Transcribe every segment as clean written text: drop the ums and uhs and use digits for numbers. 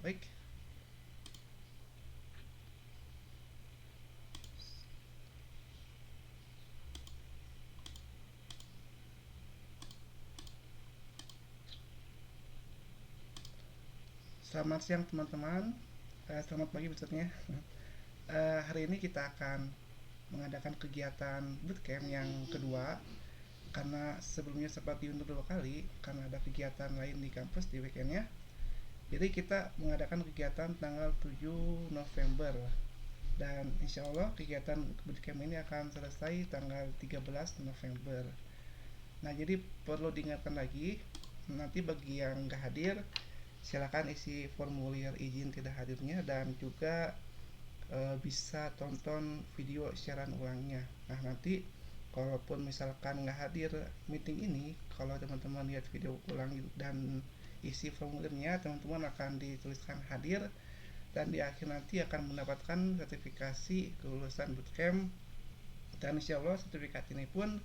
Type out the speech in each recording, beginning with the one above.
Baik, selamat siang teman-teman. Selamat pagi maksudnya. Hari ini kita akan mengadakan kegiatan bootcamp yang kedua karena sebelumnya sempat diundur 2 kali karena ada kegiatan lain di kampus di weekendnya. Jadi kita mengadakan kegiatan tanggal 7 November dan insya Allah kegiatan bootcamp ini akan selesai tanggal 13 November. Nah, jadi perlu diingatkan lagi, nanti bagi yang nggak hadir, silakan isi formulir izin tidak hadirnya dan juga bisa tonton video siaran ulangnya. Nah, nanti kalaupun misalkan nggak hadir meeting ini, kalau teman-teman lihat video ulang dan isi formulirnya, teman-teman akan dituliskan hadir dan di akhir nanti akan mendapatkan sertifikasi kelulusan bootcamp. Dan insya Allah sertifikat ini pun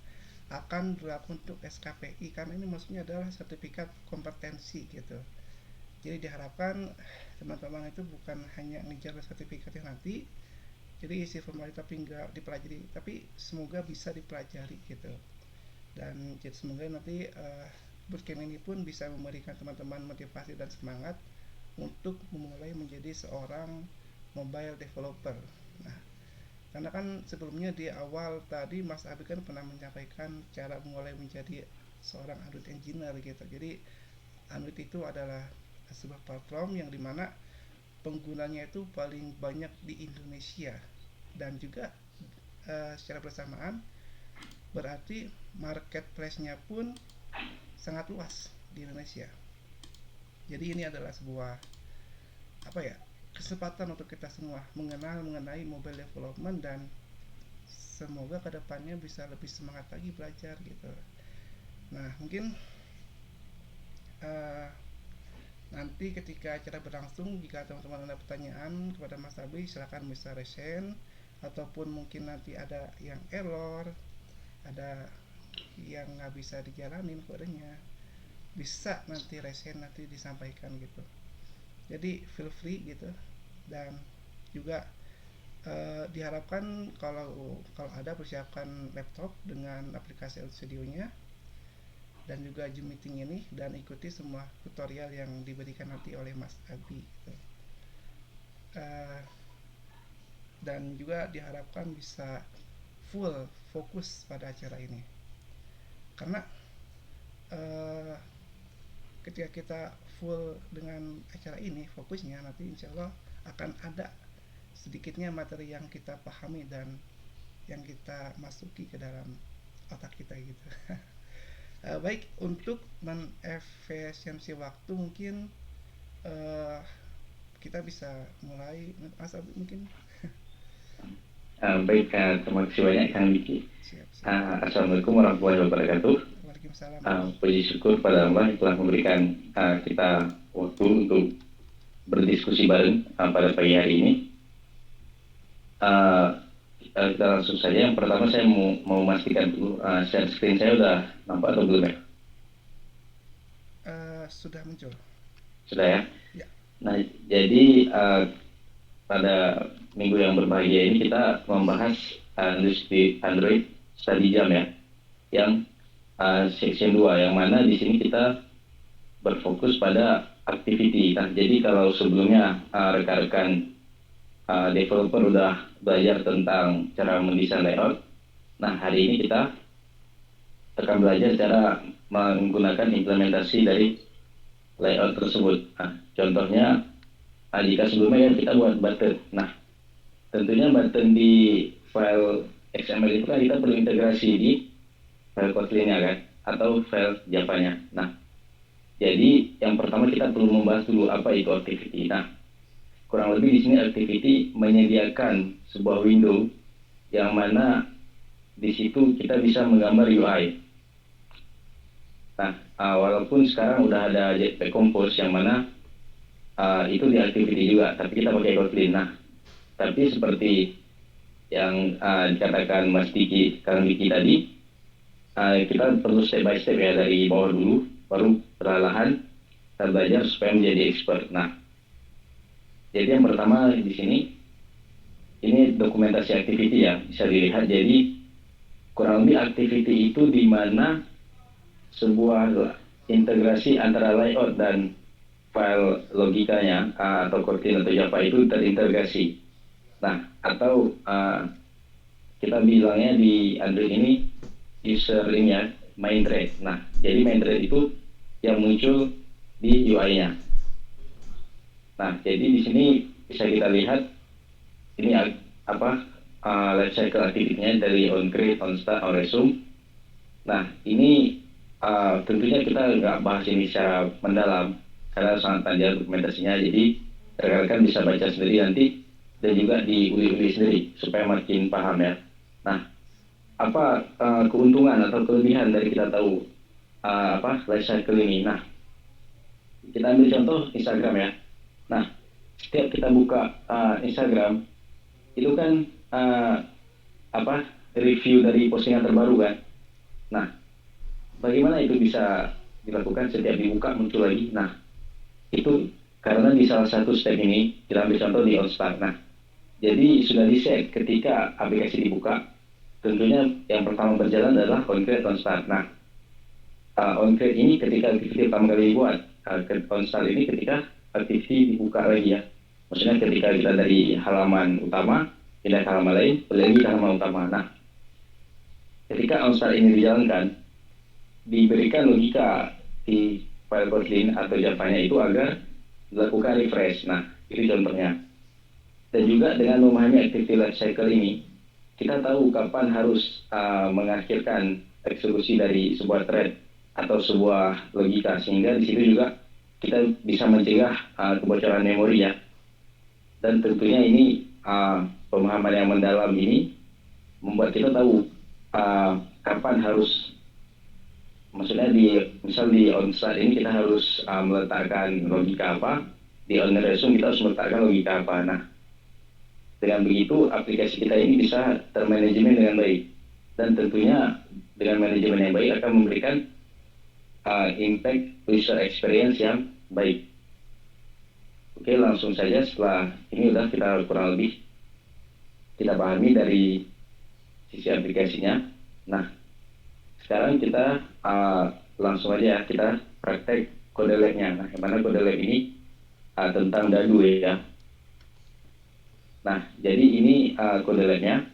akan berlaku untuk SKPI karena ini maksudnya adalah sertifikat kompetensi gitu. Jadi diharapkan teman-teman itu bukan hanya ngejar sertifikatnya nanti, jadi isi formulir tapi nggak dipelajari, tapi semoga bisa dipelajari gitu. Dan jadi semoga nanti bootcamp ini pun bisa memberikan teman-teman motivasi dan semangat untuk memulai menjadi seorang mobile developer. Nah, karena kan sebelumnya di awal tadi Mas Abi kan pernah menyampaikan cara mulai menjadi seorang Android engineer gitu. Jadi Android itu adalah sebuah platform yang dimana penggunanya itu paling banyak di Indonesia dan juga secara bersamaan berarti marketplace-nya pun sangat luas di Indonesia. Jadi ini adalah sebuah apa ya, kesempatan untuk kita semua mengenai mobile development dan semoga kedepannya bisa lebih semangat lagi belajar gitu. Nah, mungkin uh, nanti ketika acara berlangsung, jika teman-teman ada pertanyaan kepada Mas Abi, silakan bisa resen ataupun mungkin nanti ada yang error, ada yang nggak bisa dijalanin kodenya, bisa nanti resen nanti disampaikan gitu. Jadi feel free gitu. Dan juga diharapkan kalau kalau ada persiapkan laptop dengan aplikasi studionya dan juga Zoom meeting ini dan ikuti semua tutorial yang diberikan nanti oleh Mas Abi gitu. Uh, dan juga diharapkan bisa full fokus pada acara ini karena uh, ketika kita full dengan acara ini fokusnya, nanti insya Allah akan ada sedikitnya materi yang kita pahami dan yang kita masuki ke dalam otak kita gitu. Baik, untuk menefisiensi waktu mungkin uh, kita bisa mulai. Mas Abi mungkin. Baik, terima kasih banyak Kang Diki. Siap, siap. Assalamualaikum warahmatullahi wabarakatuh. Waalaikumsalam. Puji syukur pada Allah yang telah memberikan kita waktu untuk berdiskusi bareng pada pagi hari ini. Kita langsung saja. Yang pertama saya mau memastikan dulu share screen saya udah nampak atau belum ya? Sudah muncul. Sudah ya? Ya. Nah, jadi pada minggu yang berbahagia ini kita membahas industri Android Study Jam ya, yang section 2, yang mana di sini kita berfokus pada activity. Nah, jadi kalau sebelumnya rekan-rekan developer udah belajar tentang cara mendesain layout, nah hari ini kita akan belajar cara menggunakan implementasi dari layout tersebut. Nah, contohnya jika sebelumnya kan kita buat button. Nah, tentunya button di file XML itu kan kita perlu integrasi di file Kotlin-nya kan, atau file Java-nya. Nah, jadi yang pertama kita perlu membahas dulu apa itu activity. Nah, kurang lebih di sini activity menyediakan sebuah window yang mana di situ kita bisa menggambar UI. Nah, walaupun sekarang udah ada Jetpack Compose yang mana itu di activity juga, tapi kita pakai Kotlin. Nah, tapi seperti yang dikatakan Mas Diki, Kang Diki tadi, kita perlu step by step ya, dari bawah dulu, baru perlahan kita belajar supaya menjadi expert. Nah, Jadi yang pertama di sini ini dokumentasi activity ya, bisa dilihat. Jadi kurang lebih activity itu di mana sebuah integrasi antara layout dan file logikanya atau Kotlin atau Java itu terintegrasi. Nah, atau kita bilangnya di Android ini user ini ya, main thread. Nah, jadi main thread itu yang muncul di UI-nya. Nah, jadi di sini bisa kita lihat ini apa life cycle activity-nya dari on create, on start, on resume. Nah, ini tentunya kita nggak bahas ini secara mendalam karena sangat panjang dokumentasinya. Jadi rekan-rekan bisa baca sendiri nanti dan juga diulik-ulik sendiri supaya makin paham ya. Nah, apa keuntungan atau kelebihan dari kita tahu life cycle ini? Nah, kita ambil contoh Instagram ya. Nah, setiap kita buka Instagram itu kan review dari postingan terbaru kan. Nah, bagaimana itu bisa dilakukan setiap dibuka muncul lagi? Nah, itu karena di salah satu step ini kita ambil contoh di on start. Nah, jadi sudah di set ketika aplikasi dibuka, tentunya yang pertama berjalan adalah on create on start. Nah, on create ini ketika aktiviti pertama kali dibuat, on start ini ketika aktiviti dibuka lagi ya. Maksudnya ketika kita dari halaman utama pindah ke halaman lain, lagi ke halaman utama. Nah, ketika on start ini dijalankan, diberikan logika di file Kotlin atau Java-nya itu agar dilakukan refresh. Nah, itu contohnya. Dan juga dengan memahami activity life cycle ini, kita tahu kapan harus mengakhirkan eksekusi dari sebuah thread atau sebuah logika, sehingga di situ juga kita bisa mencegah kebocoran memori ya. Dan tentunya ini pemahaman yang mendalam ini membuat kita tahu kapan harus, maksudnya misal di onstart ini kita harus meletakkan logika apa, di on resume kita harus meletakkan logika apa. Nah, dengan begitu aplikasi kita ini bisa termanajemen dengan baik, dan tentunya dengan manajemen yang baik akan memberikan impact user experience yang baik. Oke, langsung saja setelah ini udah kita kurang lebih kita pahami dari sisi aplikasinya. Nah, sekarang kita langsung aja ya, kita praktek kode lab-nya. Nah, yang mana kode lab ini tentang dadu ya. Nah, jadi ini kode lab-nya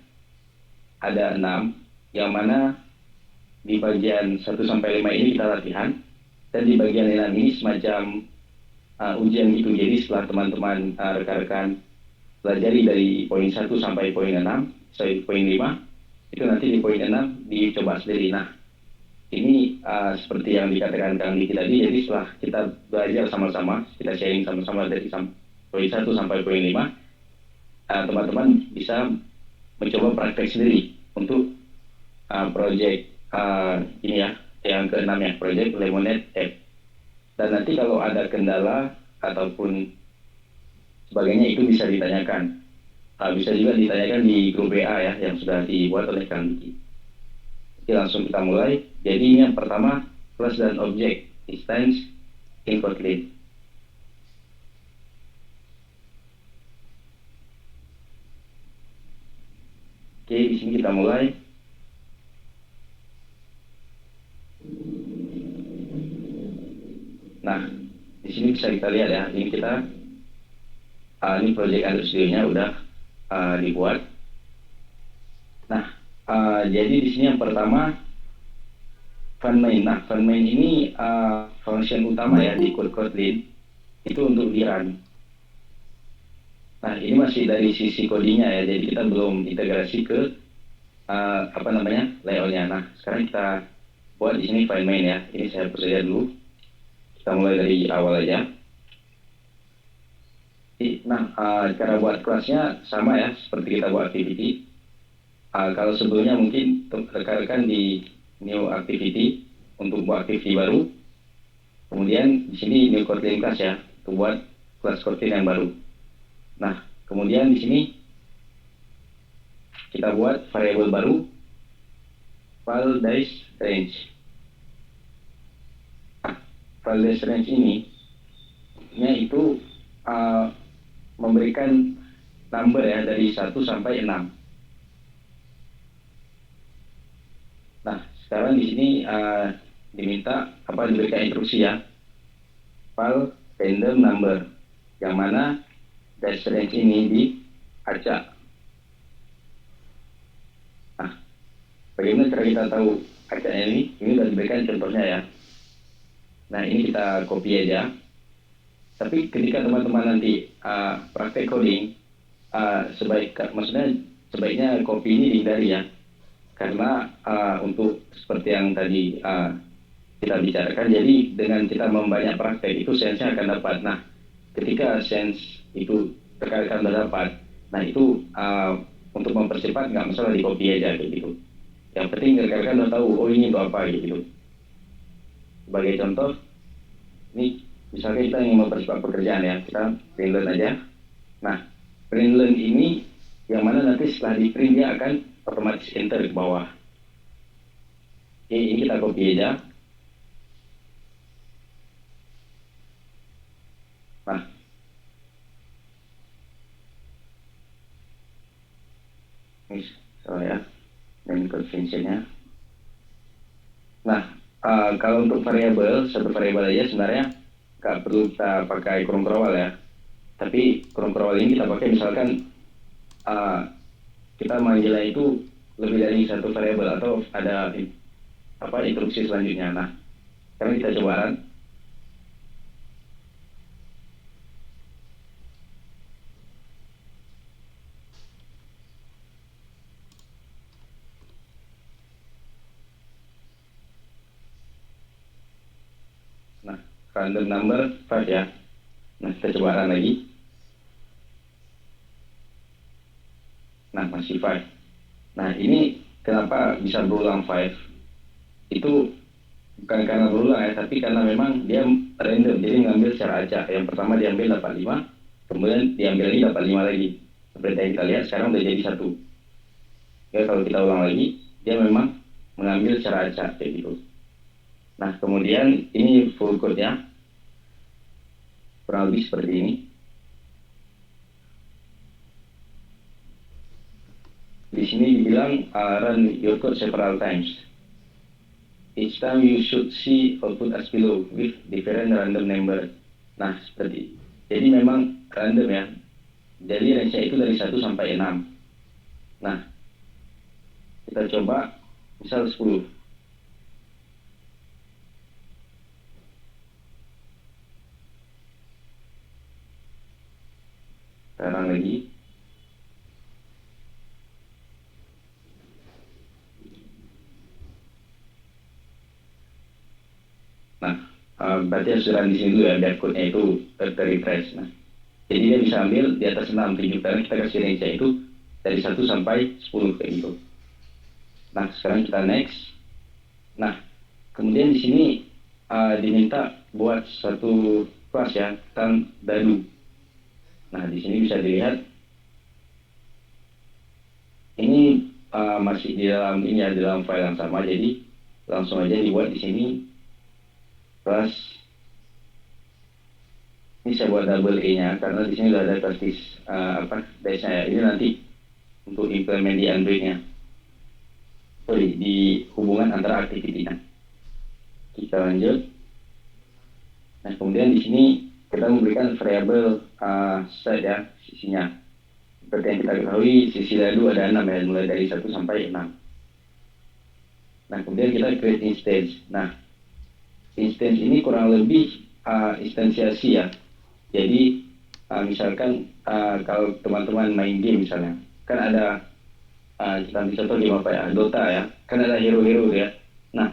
ada 6, yang mana di bagian 1-5 ini kita latihan, dan di bagian 6 ini semacam ujian gitu. Jadi setelah teman-teman rekan-rekan pelajari dari poin 1 sampai poin 6, sampai poin 5, itu nanti di poin 6 dicoba sendiri. Nah, ini seperti yang dikatakan Kang Diki tadi, jadi setelah kita belajar sama-sama, kita sharing sama-sama dari poin 1 sampai poin 5, teman-teman bisa mencoba praktek sendiri untuk project ini ya, yang ke-6 ya, project Lemonade App. Dan nanti kalau ada kendala ataupun sebagainya itu bisa ditanyakan. Bisa juga ditanyakan di grup WA ya, yang sudah dibuat oleh Kang Diki. Oke, langsung kita mulai. Jadi ini yang pertama, class dan object instance in Kotlin. Oke, di sini kita mulai. Nah, di sini bisa kita lihat ya, ini kita ini project Android Studio-nya udah dibuat. Nah, jadi di sini yang pertama fun main. Nah, fun main ini function utama ya di code Kotlin itu untuk di run. Nah, ini masih dari sisi codingnya ya, jadi kita belum integrasi ke layoutnya. Nah, sekarang kita buat di sini fun main ya. Ini saya hapus saja dulu. Kita mulai dari awal aja. Nah, cara buat kelasnya sama ya, seperti kita buat activity. Kalau sebelumnya mungkin rekan-rekan di new activity untuk buat activity baru. Kemudian di sini new Kotlin class ya, untuk buat kelas Kotlin yang baru. Nah, kemudian di sini kita buat variabel baru, file dice range. File dice range ini itu memberikan number ya dari 1 sampai 6. Nah, sekarang di sini diminta diberikan instruksi ya, file random number, yang mana dash range ini diacak. Nah, bagaimana cara kita tahu acaknya ini? Ini sudah diberikan contohnya ya. Nah, ini kita copy aja. Tapi ketika teman-teman nanti praktek coding, sebaiknya copy ini dihindari ya. Karena untuk seperti yang tadi kita bicarakan, jadi dengan kita membanyak praktek itu sense-nya akan dapat. Nah, ketika sense itu rekan-rekan sudah dapat, nah itu untuk mempercepat nggak masalah di copy aja kayak gitu. Yang penting rekan-rekan udah tahu, oh ini untuk apa gitu. Sebagai contoh, ini misalnya kita ingin mempercepat pekerjaan ya, kita print learn aja. Nah, print learn ini yang mana nanti setelah di print dia akan otomatis enter ke bawah. Oke, ini kita copy aja. Nah, ini salah ya, main convention-nya. Nah, kalau untuk variabel, satu variabel aja sebenarnya nggak perlu kita pakai kurung kerowal ya. Tapi kurung kerowal ini kita pakai misalkan kita manggilnya itu lebih dari satu variabel atau ada instruksi selanjutnya. Nah, sekarang kita coba run. Nah, random number 5 ya. Nah, kita coba run lagi. Nah, masih 5. Nah, ini kenapa bisa berulang 5? Itu bukan karena berulang ya, tapi karena memang dia random, jadi mengambil secara acak. Yang pertama diambil 85, kemudian diambil lagi 85 lagi. Seperti yang kita lihat sekarang udah jadi 1. Ya, kalau kita ulang lagi, dia memang mengambil secara acak kayak gitu. Nah, kemudian ini full code-nya kurang lebih seperti ini. Di sini dibilang run your code several times. Each time you should see output as below with different random number. Nah, seperti jadi memang random ya. Jadi range-nya itu dari 1 sampai 6. Nah, kita coba misal 10. Sekarang lagi. Nah, berarti harus run di sini dulu ya, biar code-nya itu ter-refresh. Nah, jadi dia bisa ambil di atas 6, 7, karena kita kasih range-nya itu dari 1 sampai 10 kayak gitu. Nah, sekarang kita next. Nah, kemudian di sini diminta buat satu kelas ya, kan dadu. Nah, di sini bisa dilihat ini masih di dalam ini ya, di dalam file yang sama, jadi langsung aja dibuat di sini kelas. Ini saya buat double E-nya karena di sini sudah ada basis dash-nya ya. Ini nanti untuk implement di Android-nya. Sorry, di hubungan antara activity-nya. Kita lanjut. Nah, kemudian di sini kita memberikan variabel set ya, sisinya. Seperti yang kita ketahui, sisi dadu ada 6 ya, mulai dari 1 sampai 6. Nah, kemudian kita create instance. Nah, instance ini kurang lebih instansiasi ya. Jadi misalkan kalau teman-teman main game misalnya, kan ada kita ambil contoh game apa ya, Dota ya, kan ada hero-hero ya. Nah,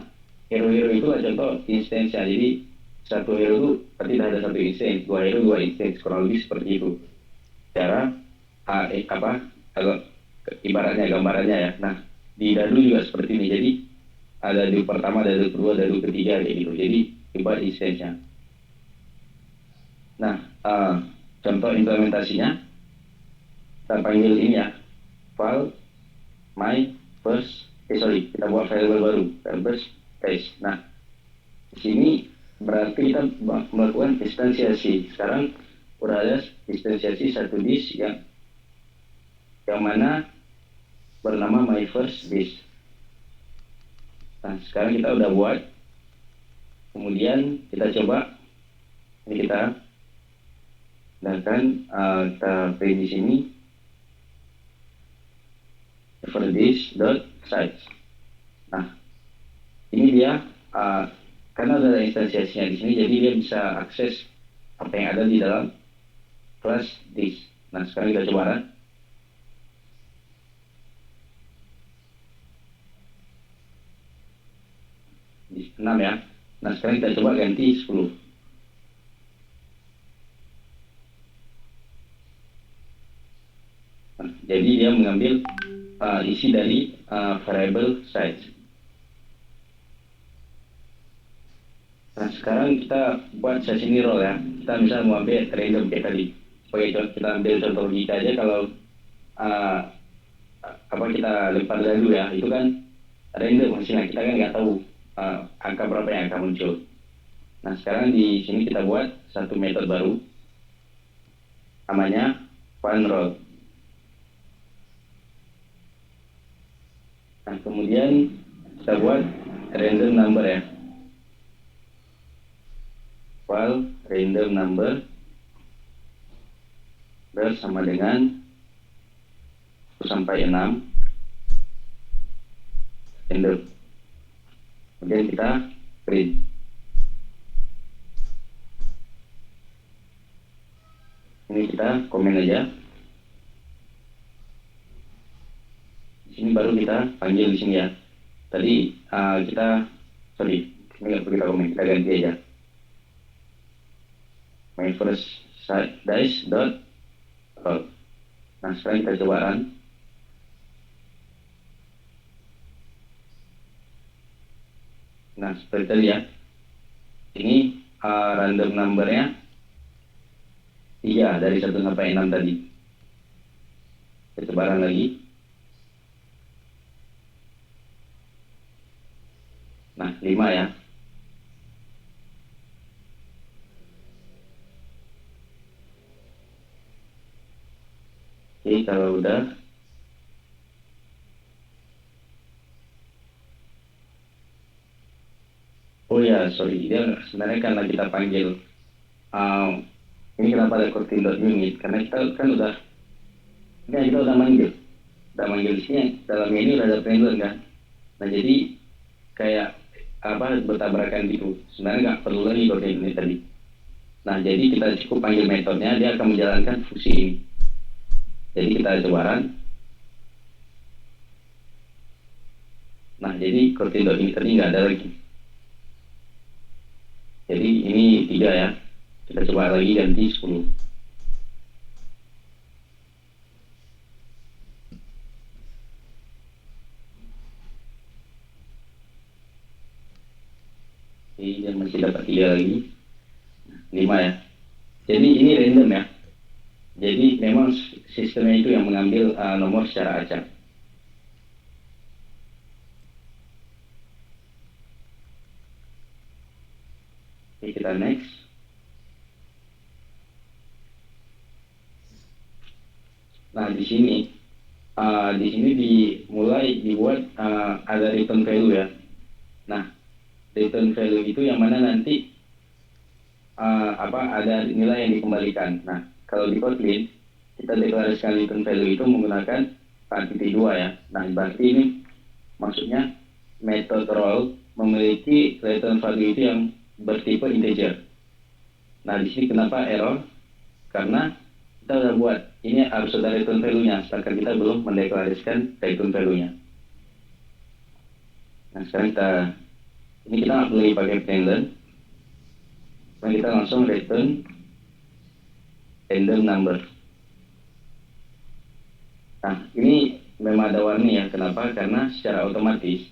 hero-hero itu adalah contoh instance ya. Jadi satu hero itu berarti ada satu instance, dua hero dua instance, kurang lebih seperti itu. Cara kalau ibaratnya gambarannya ya. Nah, di dadu juga seperti ini. Jadi ada dadu pertama, dadu kedua, dadu ketiga kayak gitu. Jadi ibarat instance-nya. Nah, contoh implementasinya kita panggil ini ya, file my first kita buat variable baru, first page. Nah, di sini berarti kita melakukan instansiasi. Sekarang udah ada instansiasi satu disk yang mana bernama my first disk. Nah, sekarang kita udah buat. Kemudian kita coba, ini kita dan kita print di sini for this dot size. Nah, ini dia karena ada instansiasinya di sini, jadi dia bisa akses apa yang ada di dalam kelas disk. Nah, sekarang kita coba run. Di 6 ya. Nah, sekarang kita coba ganti 10. Nah, jadi dia mengambil isi dari variable size. Nah, sekarang kita buat session roll ya. Kita bisa mau ambil random kayak tadi. Sebagai contoh, kita ambil contoh logika aja. Kalau kita lempar dulu ya, itu kan random hasilnya. Kita kan nggak tahu angka berapa yang akan muncul. Nah, sekarang di sini kita buat satu metode baru, namanya funRoll. Nah, kemudian kita buat random number ya. While random number bersama dengan 1 sampai 6 random. Kemudian kita print. Ini kita komen aja. Di sini baru kita panggil di sini ya. Tadi ini nggak perlu kita komen, kita ganti aja. My first dice dot roll. Nah, sekarang kita coba run. Nah, seperti tadi ya. Ini random numbernya 3 dari 1 sampai 6 tadi. Kita coba run lagi. Nah, 5 ya. Oke, kalau udah. Oh ya, sorry. Dia sebenarnya karena kita panggil ini kenapa ada unit, karena kita kan udah manggil. Udah manggil di sini, dalam ini udah ada pendant kan. Nah, jadi kayak bertabrakan gitu. Sebenarnya nggak perlu lagi unit tadi. Nah, jadi kita cukup panggil metodenya, dia akan menjalankan fungsi ini. Jadi kita coba run. Nah, jadi ini tadi nggak ada lagi. Jadi ini 3 ya. Kita coba lagi ganti 10. Oke, dan masih dapat 3 lagi. 5 ya. Jadi ini random ya. Jadi memang sistemnya itu yang mengambil nomor secara acak. Oke, kita next. Nah, di sini dibuat ada return value ya. Nah, return value itu yang mana nanti ada nilai yang dikembalikan. Nah, kalau di Kotlin kita deklarasikan return value itu menggunakan quantity 2 ya. Nah, berarti ini maksudnya method roll memiliki return value itu yang bertipe integer. Nah, di sini kenapa error? Karena kita udah buat ini harus ada return value-nya, sedangkan kita belum mendeklarasikan return value-nya. Nah, sekarang kita nggak boleh pakai pendant. Nah, kita langsung return random number. Nah, ini memang ada warning ya. Kenapa? Karena secara otomatis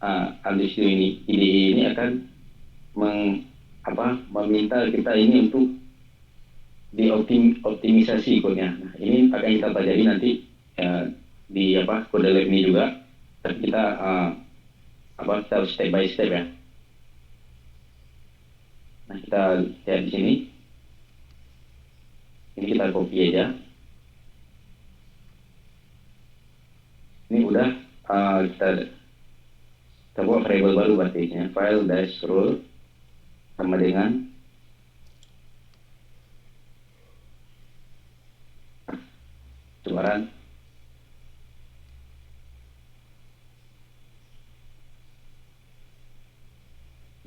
IDE ini akan meminta kita ini untuk dioptimisasi kodenya. Nah, ini akan kita pelajari nanti di kode lab ini juga. Tapi kita kita harus step by step ya. Nah, kita lihat di sini. Ini kita copy aja. Ini udah kita buat variable baru berarti ya. File dash rule sama dengan sebaran.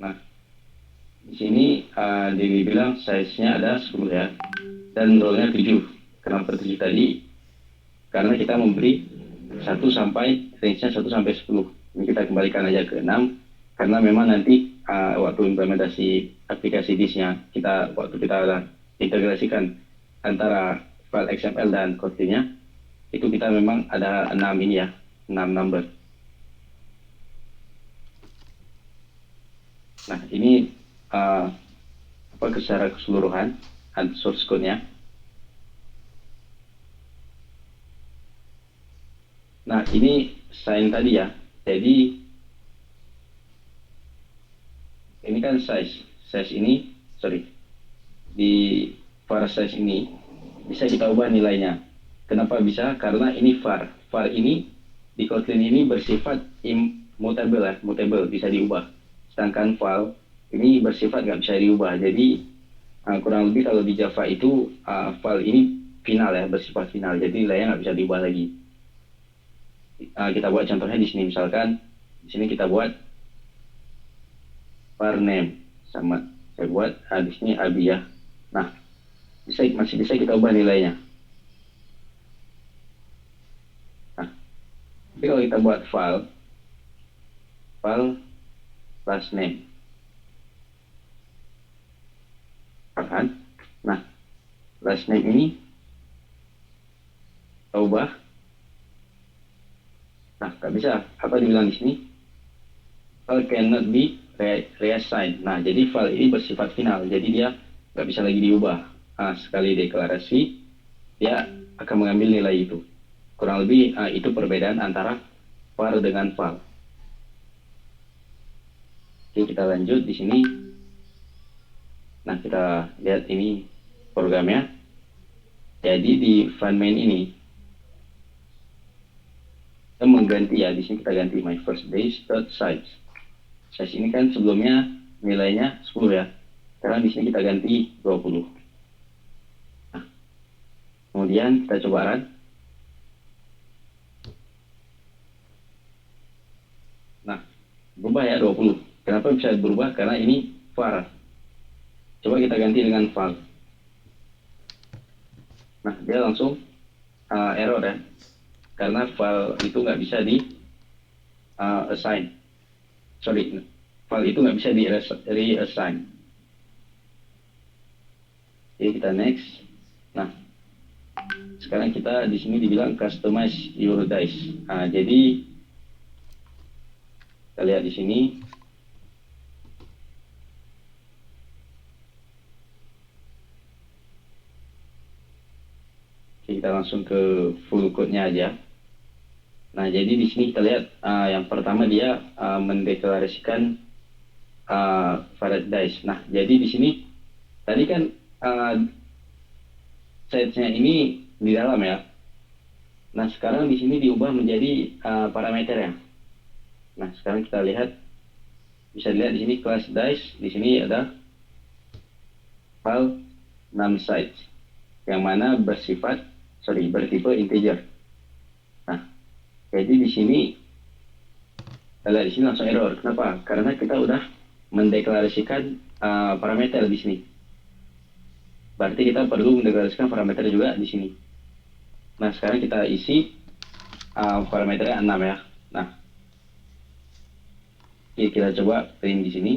Nah, di sini dia bilang size-nya ada 10 ya, dan row-nya 7. Kenapa 7 tadi? Karena kita memberi 1 sampai range-nya 1 sampai 10. Ini kita kembalikan aja ke 6, karena memang nanti waktu implementasi aplikasi disk-nya, waktu kita integrasikan antara file XML dan Kotlin-nya, itu kita memang ada 6 ini ya, 6 number. Nah, ini secara keseluruhan source code-nya. Nah, ini sign tadi ya. Jadi ini kan size ini, di var size ini bisa kita ubah nilainya. Kenapa bisa? Karena ini var ini di Kotlin ini bersifat immutable ya, mutable, bisa diubah. Sedangkan val ini bersifat nggak bisa diubah. Jadi kurang lebih kalau di Java itu val ini final ya, bersifat final. Jadi nilainya nggak bisa diubah lagi. Kita buat contohnya di sini, misalkan di sini kita buat var name, sama saya buat di sini Abi ya. Nah, masih bisa kita ubah nilainya. Nah, tapi kalau kita buat file plus name, kan? Nah, last name ini kita ubah. Nah, nggak bisa. Apa dibilang di sini? File cannot be reassigned. Nah, jadi file ini bersifat final. Jadi dia nggak bisa lagi diubah. Nah, sekali deklarasi, dia akan mengambil nilai itu. Kurang lebih itu perbedaan antara var dengan file. Oke, kita lanjut di sini. Nah, kita lihat ini programnya. Jadi di file main ini kita mengganti ya, di sini kita ganti my first base dot size. Size ini kan sebelumnya nilainya 10 ya. Sekarang di sini kita ganti 20. Nah, kemudian kita coba run. Nah, berubah ya 20. Kenapa bisa berubah? Karena ini var. Coba kita ganti dengan val. Nah, dia langsung error ya. Karena file itu nggak bisa di assign. File itu nggak bisa di reassign. Oke, kita next. Nah, sekarang kita di sini dibilang customize your dice. Nah, jadi kita lihat di sini. Oke, kita langsung ke full code-nya aja. Nah, jadi di sini kita lihat yang pertama dia mendeklarasikan variable dice. Nah, jadi di sini tadi kan size-nya ini di dalam ya. Nah, sekarang di sini diubah menjadi parameter ya. Nah, sekarang kita lihat, bisa dilihat di sini class dice, di sini ada file num size yang mana bertipe integer. Nah, jadi di sini kita lihat di sini langsung error. Kenapa? Karena kita udah mendeklarasikan parameter di sini. Berarti kita perlu mendeklarasikan parameter juga di sini. Nah, sekarang kita isi parameternya 6 ya. Nah, oke, kita coba print di sini.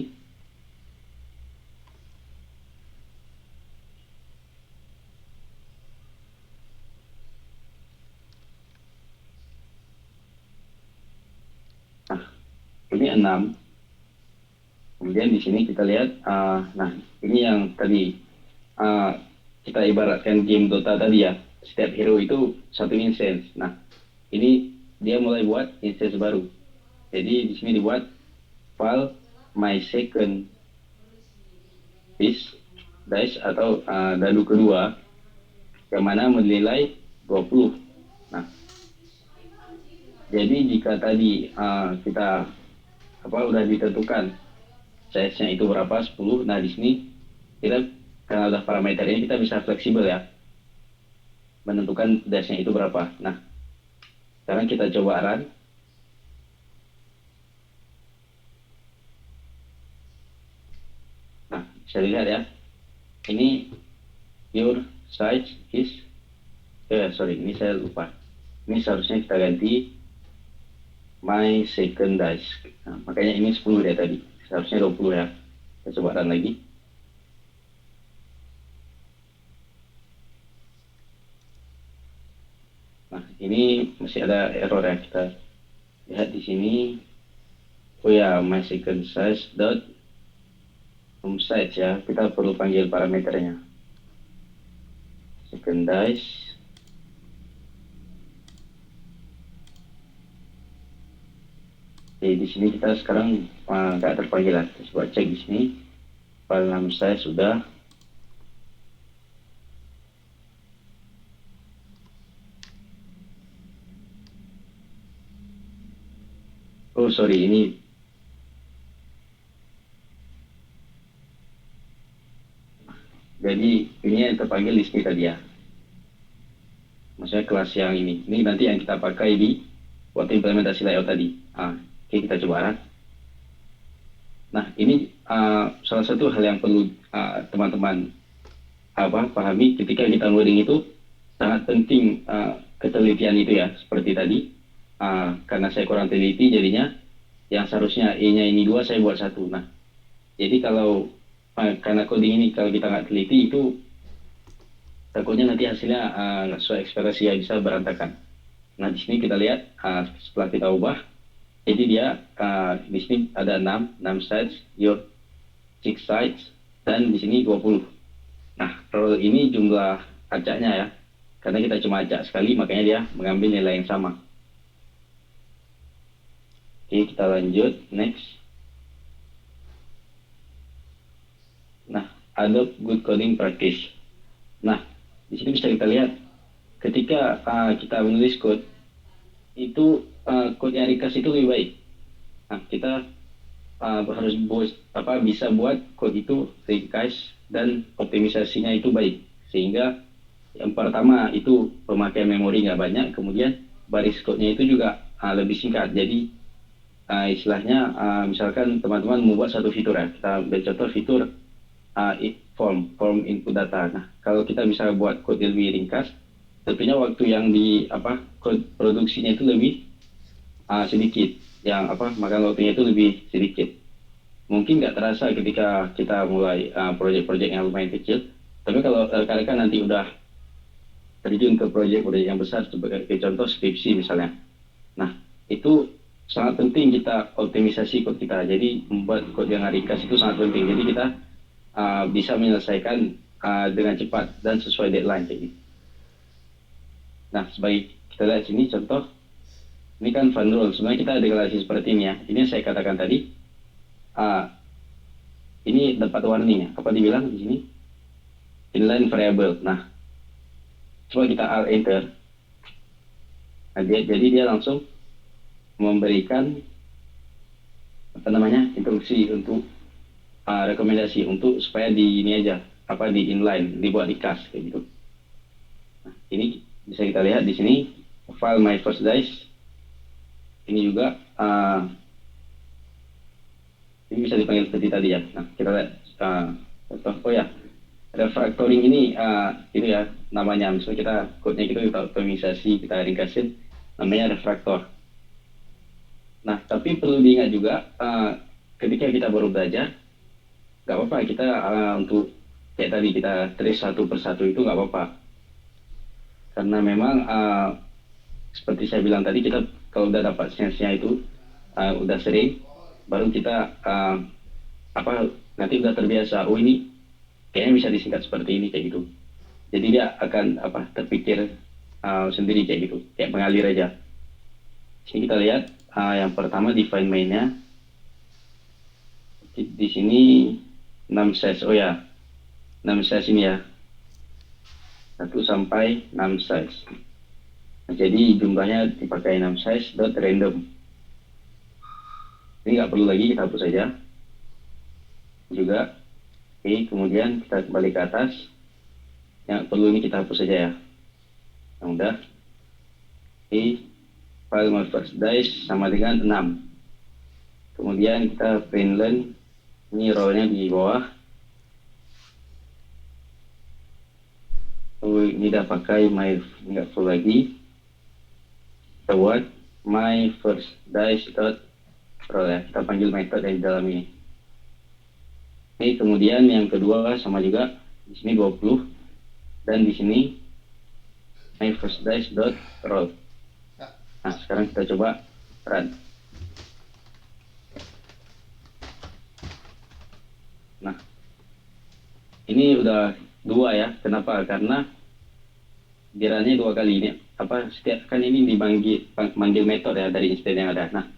Nah, ini 6. Kemudian di sini kita lihat, nah ini yang tadi kita ibaratkan game Dota tadi ya. Setiap hero itu satu instance. Nah, ini dia mulai buat instance baru. Jadi di sini dibuat file my second dice atau dadu kedua. yang mana menilai 20. Nah, jadi jika tadi kita udah ditentukan size-nya itu berapa 10, nah di sini kita karena udah parameter ini kita bisa fleksibel ya menentukan size-nya itu berapa. Nah, sekarang kita coba run. Nah, bisa lihat ya, ini your size is sorry, ini saya lupa, ini seharusnya kita ganti my second dice. Nah, makanya ini 10 ya tadi, seharusnya 20 ya. Kita coba run lagi. Nah, ini masih ada error ya, kita lihat di sini. Oh ya, my second size dot home size ya, kita perlu panggil parameternya second dice. Jadi di sini kita sekarang nggak terpanggil lah. Kita coba cek di sini. File name saya sudah. Oh sorry, ini jadi ini yang terpanggil di sini tadi ya. Maksudnya kelas yang ini. Ini nanti yang kita pakai di waktu implementasi layout tadi. Oke, kita coba. Nah, ini salah satu hal yang perlu teman-teman pahami ketika kita loading itu. Sangat penting ketelitian itu ya, seperti tadi. Karena saya kurang teliti, jadinya yang seharusnya E-nya ini 2, saya buat 1. Nah, jadi kalau karena coding ini kalau kita nggak teliti itu takutnya nanti hasilnya nggak sesuai ekspektasi ya, bisa berantakan. Nah, di sini kita lihat setelah kita ubah, jadi dia di sini ada 6 sides, your 6 sides, dan di sini 20. Nah, roll ini jumlah acaknya ya, karena kita cuma acak sekali, makanya dia mengambil nilai yang sama. Oke, kita lanjut, next. Nah, adopt good coding practice. Nah, di sini bisa kita lihat ketika kita menulis code itu code yang ringkas itu lebih baik. Nah, kita harus bisa buat code itu ringkas dan optimisasinya itu baik, sehingga yang pertama itu pemakaian memori nggak banyak, kemudian baris code-nya itu juga lebih singkat. Jadi istilahnya misalkan teman-teman membuat satu fitur ya, kita ambil contoh fitur form input data. Nah, kalau kita bisa buat code lebih ringkas, tentunya waktu yang di code produksinya itu lebih sedikit, yang makan waktunya itu lebih sedikit. Mungkin nggak terasa ketika kita mulai proyek-proyek yang lumayan kecil, tapi kalau rekan-rekan nanti udah terjun ke proyek-proyek yang besar, sebagai contoh skripsi misalnya. Nah, itu sangat penting kita optimisasi code kita. Jadi membuat code yang ringkas itu sangat penting. Jadi kita bisa menyelesaikan dengan cepat dan sesuai deadline kayak gitu. Nah, sebagai kita lihat sini contoh, ini kan fun rule. Sebenarnya kita deklarasi seperti ini ya. Ini yang saya katakan tadi. Ini dapat warning ya. Apa dibilang di sini? Inline variable. Nah, coba kita alt enter. Nah, jadi dia langsung memberikan instruksi untuk rekomendasi untuk supaya di ini aja di inline, dibuat di cast kayak gitu. Nah, ini bisa kita lihat di sini file my first dice. Ini juga ini bisa dipanggil seperti tadi ya. Nah, kita lihat contoh. Oh ya, refactoring ini itu ya namanya. Misalnya kita code-nya kita optimisasi, kita ringkasin, namanya refactor. Nah, tapi perlu diingat juga ketika kita baru belajar, nggak apa-apa kita untuk kayak tadi kita trace satu persatu itu nggak apa-apa, karena memang seperti saya bilang tadi, kita kalau udah dapat sense-nya itu udah sering, baru kita nanti udah terbiasa, oh ini kayaknya bisa disingkat seperti ini kayak gitu. Jadi dia akan terpikir sendiri kayak gitu, kayak mengalir aja. Sini kita lihat yang pertama define main-nya. Di sini 6 size. Oh ya, 6 size ini ya. 1 sampai 6 size. Nah, jadi jumlahnya dipakai 6 size dot random. Ini nggak perlu lagi, kita hapus saja juga. Oke, kemudian kita kembali ke atas. Yang perlu ini kita hapus saja ya. Yang udah. Oke, file my first dice sama dengan 6. Kemudian kita print len, ini row-nya di bawah. Oh, ini udah pakai my, nggak perlu lagi. Kita buat my first dice dot row ya. Kita panggil method yang di dalam ini. Oke, kemudian yang kedua sama juga. Di sini 20 dan di sini my first dice dot roll. Nah, sekarang kita coba run. Nah, ini udah 2 ya. Kenapa? Karena diranya 2 kali ini. Setiap kan ini dimanggil metode ya dari instance yang ada. Nah,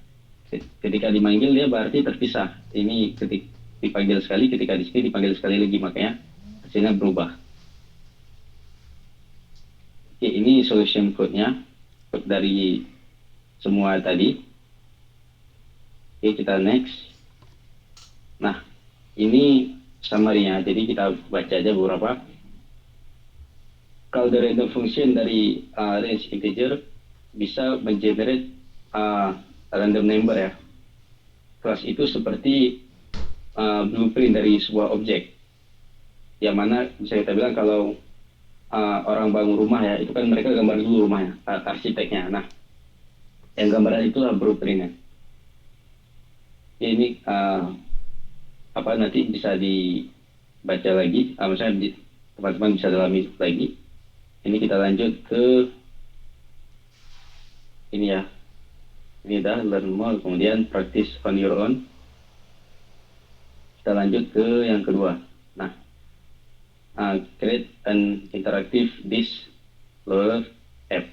ketika dimanggil dia berarti terpisah. Ini ketika dipanggil sekali, ketika di sini dipanggil sekali lagi, makanya hasilnya berubah. Oke, ini solution code-nya, code dari semua tadi. Oke, kita next. Nah, ini summary-nya. Jadi kita baca aja beberapa. Kalau the random function dari range integer bisa mengenerate random number ya. Kelas itu seperti blueprint dari sebuah objek. Yang mana bisa kita bilang kalau orang bangun rumah ya, itu kan mereka gambar dulu rumahnya, arsiteknya. Nah, yang gambaran itulah blueprintnya. Ini nanti bisa dibaca lagi, misalnya teman-teman bisa dalami lagi. Ini kita lanjut ke ini ya. Ini dah learn more, kemudian practice on your own. Kita lanjut ke yang kedua. Nah, create an interactive disk loader app.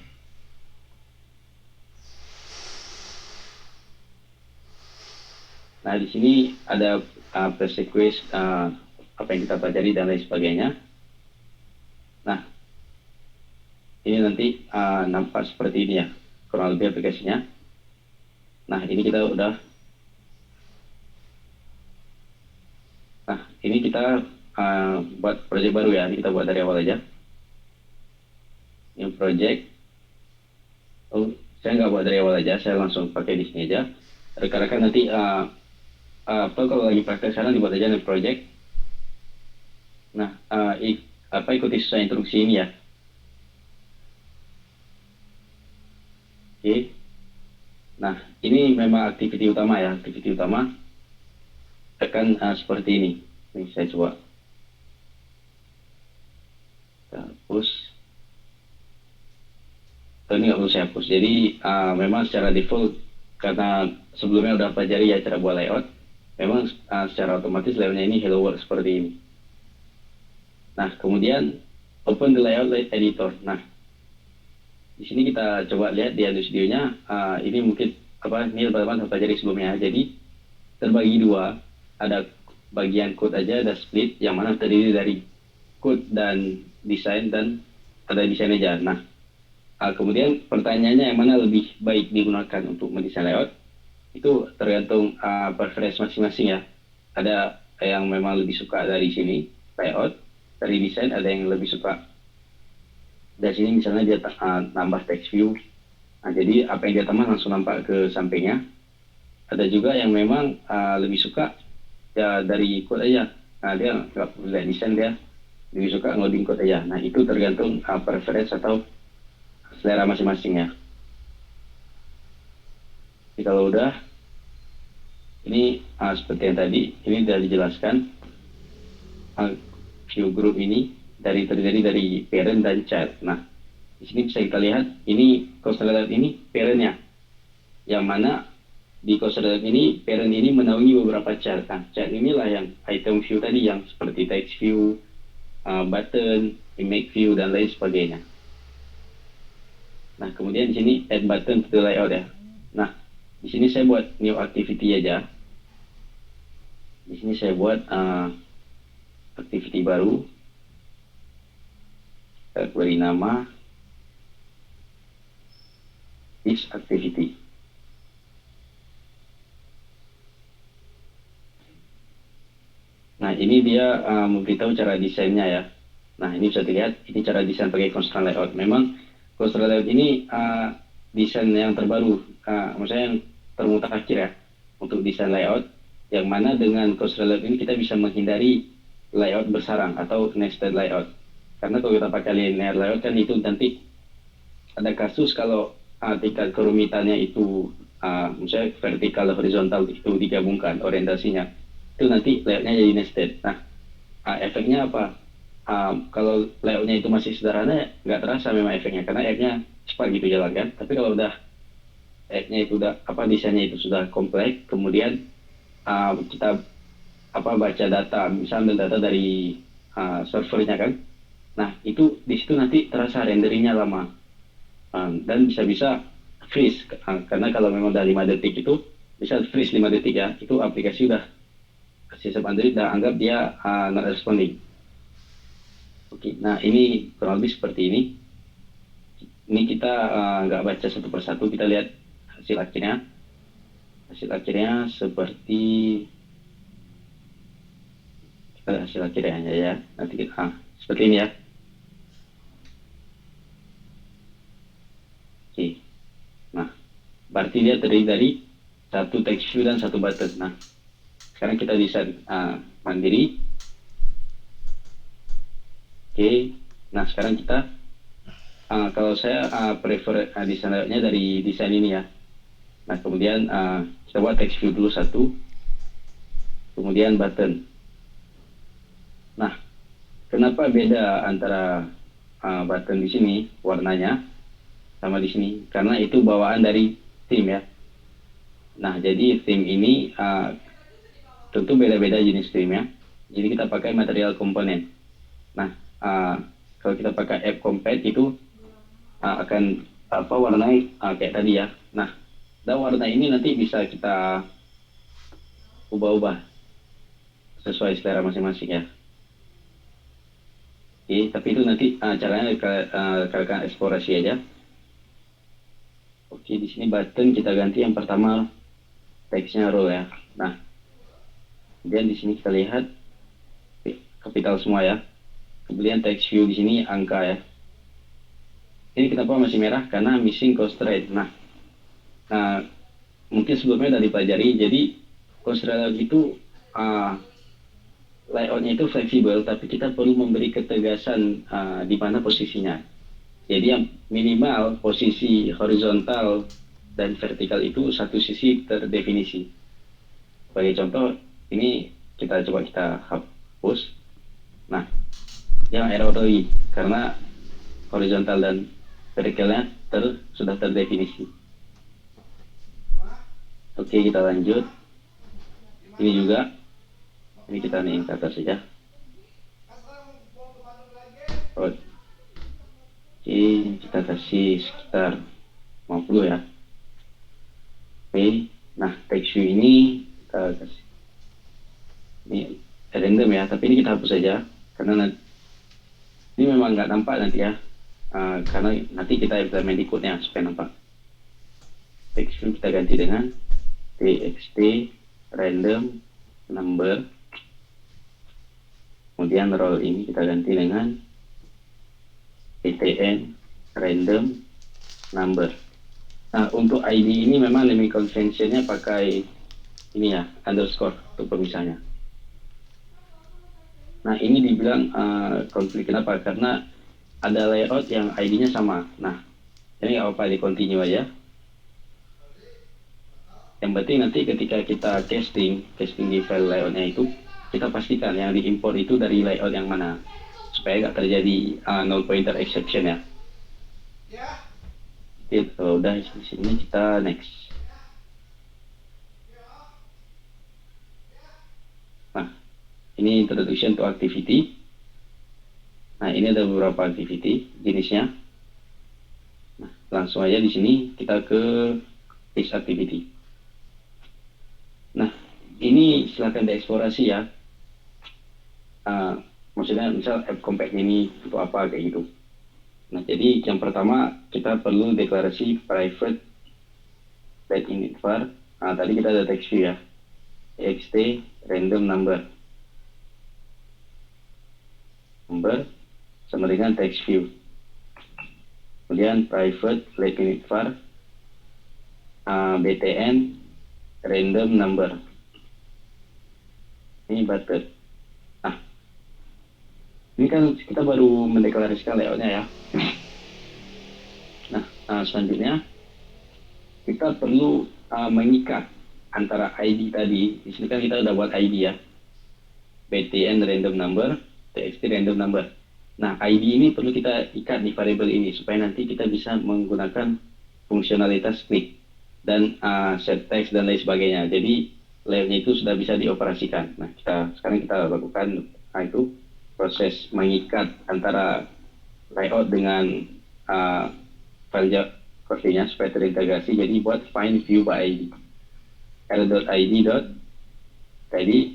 Nah, di sini ada press request, apa yang kita pelajari dan lain sebagainya. Nah, ini nanti nampak seperti ini ya, kurang lebih aplikasinya. Nah, ini kita udah. Nah, ini kita buat project baru ya. Ini kita buat dari awal aja. New project. Oh, saya nggak buat dari awal aja. Saya langsung pakai di sini aja. Rekan-rekan nanti kalau lagi praktek sana dibuat aja new project. Nah, ikuti sesuai instruksi ini ya. Oke. Nah, ini memang activity utama ya. Activity utama akan seperti ini. Ini saya coba. Kita hapus. Ini nggak perlu saya hapus. Jadi memang secara default, karena sebelumnya udah pelajari ya cara buat layout, memang secara otomatis layoutnya ini hello world seperti ini. Nah, kemudian open the layout editor. Nah, di sini kita coba lihat di Studionya. Ini mungkin ini teman-teman pelajari sebelumnya. Jadi terbagi 2, ada bagian code aja, ada split yang mana terdiri dari code dan desain, dan ada desain aja. Nah, kemudian pertanyaannya yang mana lebih baik digunakan untuk mendesain layout, itu tergantung preference masing-masing ya. Ada yang memang lebih suka dari sini layout, dari desain ada yang lebih suka dari sini, misalnya dia nambah text view. Nah, jadi apa yang dia tambah langsung nampak ke sampingnya. Ada juga yang memang lebih suka ya dari code aja. Nah, dia nggak perlu lihat desain, dia lebih suka ngoding code aja. Nah, itu tergantung preference atau selera masing-masing ya. Jadi kalau udah, ini seperti yang tadi, ini sudah dijelaskan view group ini terdiri dari parent dan child. Nah, di sini bisa kita lihat ini coaster layout ini parentnya, yang mana di coaster layout ini parent ini menaungi beberapa child. Nah, child inilah yang item view tadi, yang seperti text view, button, image view, dan lain sebagainya. Nah, kemudian di sini add button to the layout ya. Nah, di sini saya buat new activity aja. Di sini saya buat activity baru. Kita beri nama this activity. Nah, ini dia memberitahu cara desainnya ya. Nah, ini bisa dilihat, ini cara desain pakai constraint layout. Memang constraint layout ini desain yang terbaru, maksudnya yang termutakhir ya, untuk desain layout, yang mana dengan constraint layout ini kita bisa menghindari layout bersarang atau nested layout. Karena kalau kita pakai linear layout kan itu nanti ada kasus kalau tingkat kerumitannya itu misalnya vertikal horizontal itu digabungkan orientasinya, itu nanti layoutnya jadi nested. Nah, efeknya apa? Kalau layoutnya itu masih sederhana nggak terasa memang efeknya karena app-nya cepat gitu jalan kan. Tapi kalau udah app-nya itu udah desainnya itu sudah kompleks, kemudian kita baca data, misalnya ambil data dari servernya kan. Nah, itu di situ nanti terasa renderingnya lama. Dan bisa-bisa freeze karena kalau memang udah 5 detik itu bisa freeze 5 detik ya, itu aplikasi udah sistem Android udah anggap dia not responding. Oke, nah ini kurang lebih seperti ini. Ini kita nggak baca satu persatu, kita lihat hasil akhirnya. Hasil akhirnya seperti hasil akhirnya ya. Nanti kita seperti ini ya. Oke. Nah, berarti dia terdiri dari satu text view dan satu button. Nah, sekarang kita desain mandiri. Oke. Nah, sekarang kita kalau saya prefer desainnya dari desain ini ya. Nah, kemudian kita buat text view dulu satu, kemudian button. Nah, kenapa beda antara button di sini warnanya sama di sini? Karena itu bawaan dari theme ya. Nah, jadi theme ini tentu beda-beda jenis theme ya. Jadi kita pakai material komponen. Nah, kalau kita pakai app compat itu akan warnanya kayak tadi ya. Nah, dan warna ini nanti bisa kita ubah-ubah sesuai selera masing-masing ya. Oke, tapi itu nanti caranya kalian eksplorasi aja. Oke, di sini button kita ganti yang pertama teksnya row ya. Nah, kemudian di sini kita lihat kapital semua ya. Kemudian text view di sini angka ya. Ini kenapa masih merah? Karena missing constraint. Nah, mungkin sebelumnya sudah dipelajari. Jadi constraint itu layoutnya itu fleksibel, tapi kita perlu memberi ketegasan di mana posisinya. Jadi yang minimal posisi horizontal dan vertikal itu satu sisi terdefinisi. Sebagai contoh, ini kita coba kita hapus. Nah, yang error lagi karena horizontal dan vertikalnya sudah terdefinisi. Oke, kita lanjut. Ini juga, ini kita nih ke atas saja. Oke, kita kasih sekitar 50 ya. Oke, nah text view ini kita kasih ini random ya, tapi ini kita hapus saja karena nanti, ini memang nggak nampak nanti ya, karena nanti kita implement di code-nya supaya nampak. Text view kita ganti dengan txt random number, kemudian role ini kita ganti dengan ptn random number. Nah, untuk ID ini memang naming convention-nya pakai ini ya, underscore untuk pemisahnya. Nah, ini dibilang konflik. Kenapa? Karena ada layout yang ID-nya sama. Nah, ini nggak apa-apa, di continue aja. Yang penting nanti ketika kita casting di file layoutnya itu, kita pastikan yang diimport itu dari layout yang mana, supaya nggak terjadi null pointer exception ya. Itu udah di sini, kita next. Nah, ini introduction to activity. Nah, ini ada beberapa activity jenisnya. Nah, langsung aja di sini kita ke this activity. Nah, ini silakan dieksplorasi ya. Maksudnya misal app compact ini untuk apa kayak gitu. Nah, jadi yang pertama kita perlu deklarasi private let init var. Nah, tadi kita ada text view ya, txt random number sama dengan text view. Kemudian private let init var btn random number. Ini button. Nah, ini kan kita baru mendeklarasikan layoutnya ya. Nah, selanjutnya kita perlu mengikat antara ID tadi. Di sini kan kita udah buat ID ya, btn random number, txt random number. Nah, ID ini perlu kita ikat di variabel ini supaya nanti kita bisa menggunakan fungsionalitas klik dan set text dan lain sebagainya. Jadi layoutnya itu sudah bisa dioperasikan. Nah, sekarang kita lakukan itu proses mengikat antara layout dengan file Java-nya supaya terintegrasi. Jadi buat find view by ID, r.id.id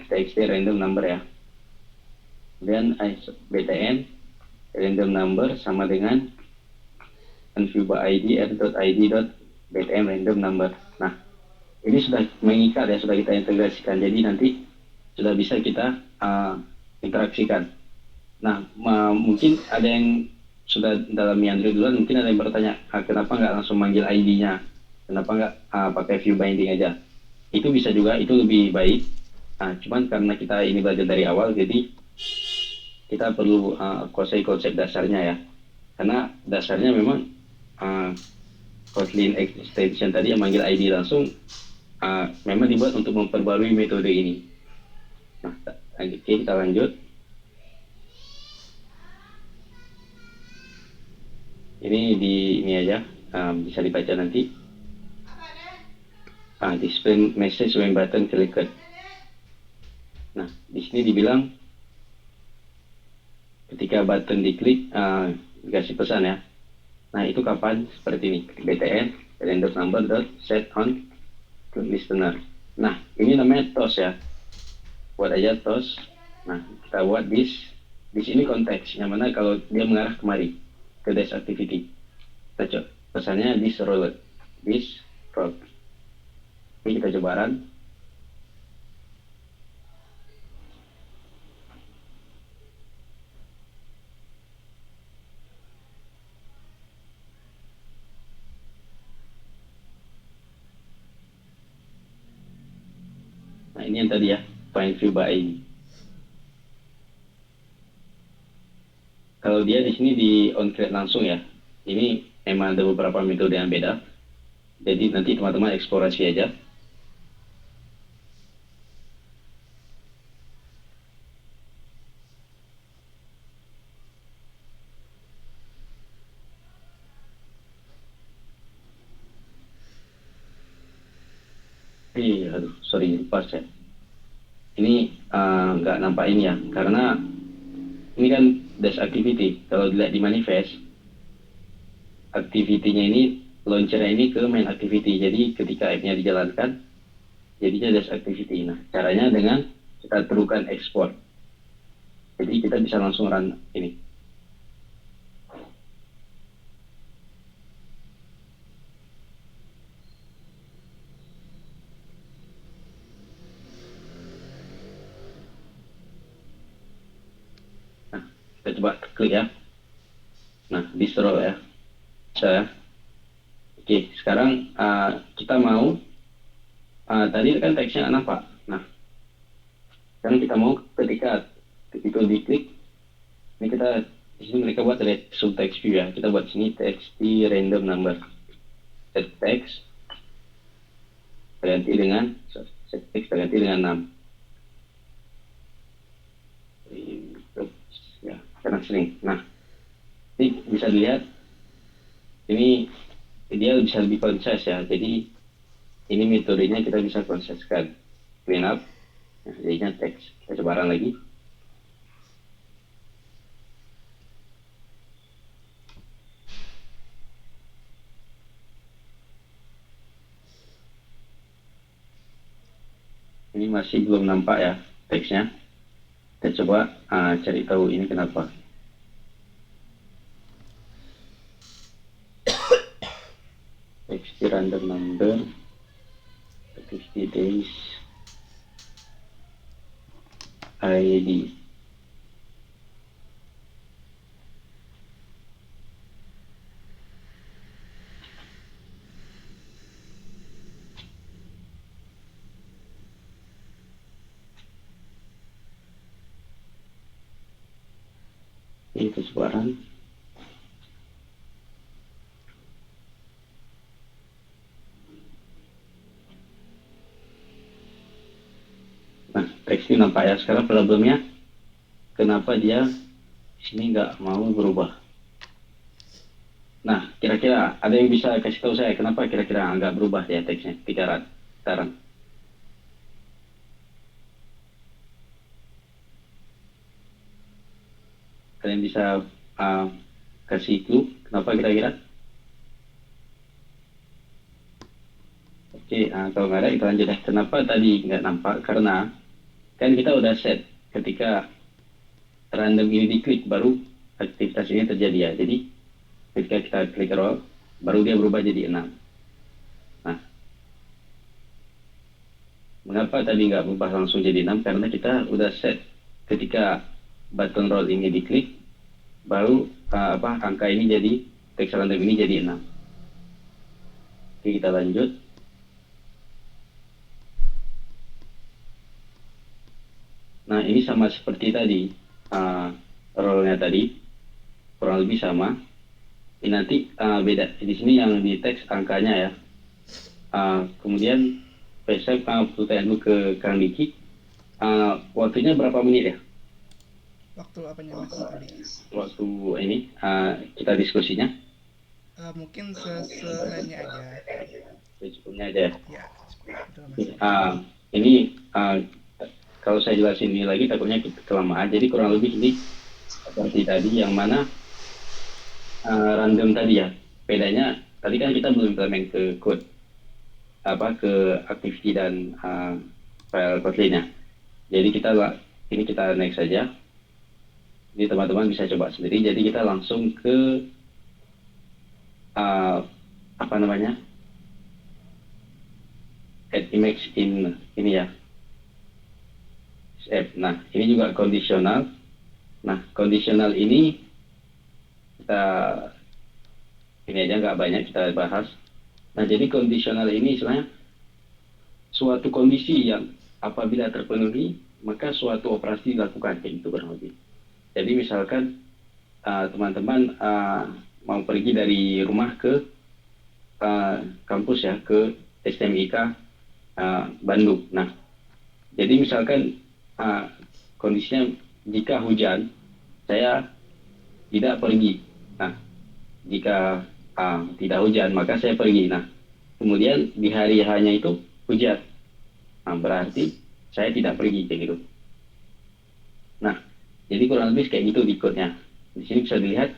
txt random number ya. Kemudian btn random number sama dengan view by id r.id.btn random number. Nah, ini sudah mengikat ya, sudah kita integrasikan. Jadi nanti sudah bisa kita interaksikan. Nah, mungkin ada yang sudah dalam Android duluan, mungkin ada yang bertanya, kenapa nggak langsung manggil ID-nya? Kenapa nggak pakai view binding aja? Itu bisa juga, itu lebih baik. Cuman karena kita ini belajar dari awal, jadi kita perlu kuasai konsep dasarnya ya. Karena dasarnya memang Kotlin extension tadi yang manggil ID langsung memang dibuat untuk memperbarui metode ini. Nah, oke, kita lanjut. Ini aja, bisa dibaca nanti. Display message when button clicked. Nah, di sini dibilang ketika button diklik dikasih pesan ya. Nah, itu kapan? Seperti ini, btn random number dot set on to listener. Nah, ini namanya toast ya. Buat aja toast. Nah, kita buat di sini konteks yang mana kalau dia mengarah kemari ke dash activity. Kita coba pesannya this roll. Ini kita coba run. Nah, ini yang tadi ya, find view by ID. Kalau dia di sini di on create langsung ya, ini emang ada beberapa metode yang beda. Jadi nanti teman-teman eksplorasi aja. Aduh, sorry, lupa ya. Ini nggak nampak ini ya, karena ini kan dash activity. Kalau dilihat di manifest, activity-nya ini, launcher-nya ini ke main activity. Jadi ketika app-nya dijalankan, jadinya dash activity. Nah, caranya dengan kita terukan export. Jadi kita bisa langsung run ini. Nah, kita coba klik ya. Nah, distro ya. Bisa. Oke, sekarang kita mau tadi kan teksnya nggak nampak. Nah, sekarang kita mau ketika itu diklik, ini kita di sini mereka buat subtext view ya. Kita buat sini txt random number. Set text ganti dengan 6. Ya, karena sering. Nah, ini bisa dilihat, ini dia bisa lebih concise ya. Jadi ini metodenya kita bisa konseskan. Clean up, nah, jadinya teks. Kita coba run lagi. Ini masih belum nampak ya teksnya. Kita coba cari tahu ini kenapa. random number activity days ID. Itu sebarang. Nah, teks ini nampak ya. Sekarang problemnya, kenapa dia di sini nggak mau berubah? Nah, kira-kira ada yang bisa kasih tahu saya kenapa kira-kira nggak berubah ya teksnya sekarang? Kalian bisa kasih clue kenapa kira-kira? Oke, kalau nggak ada, kita lanjut ya. Kenapa tadi nggak nampak? Karena kan kita udah set ketika random ini diklik, baru aktivitas ini terjadi ya. Jadi, ketika kita klik roll, baru dia berubah jadi 6. Nah, mengapa tadi nggak berubah langsung jadi 6? Karena kita udah set ketika button roll ini diklik, baru angka ini jadi, teks random ini jadi 6. Oke, kita lanjut. Nah, ini sama seperti tadi, rollnya tadi, kurang lebih sama. Ini nanti beda. Di sini yang di teks angkanya ya. Kemudian saya pertanyaan dulu ke Kang Diki. Waktunya berapa menit ya? Waktu apanya Mas tadi? Waktu ini kita diskusinya? Mungkin sesehanya aja. Secukupnya aja ya. Ya, betul Mas. Ini kalau saya jelasin ini lagi takutnya kelamaan. Jadi kurang lebih ini seperti tadi, yang mana random tadi ya. Bedanya tadi kan kita belum implement ke code, ke activity dan file Kotlin-nya. Jadi kita next saja. Jadi teman-teman bisa coba sendiri. Jadi kita langsung ke add image in ini ya. Nah, ini juga kondisional. Nah, kondisional ini kita ini aja nggak banyak kita bahas. Nah, jadi kondisional ini istilahnya suatu kondisi yang apabila terpenuhi, maka suatu operasi dilakukan, kayak gitu kurang lebih. Jadi misalkan teman-teman mau pergi dari rumah ke kampus ya, ke STMIK Bandung. Nah, jadi misalkan kondisinya jika hujan, saya tidak pergi. Nah, jika tidak hujan, maka saya pergi. Nah, kemudian di hari hanya itu hujan. Nah, berarti saya tidak pergi, kayak gitu. Nah, jadi kurang lebih kayak gitu di code-nya. Di sini bisa dilihat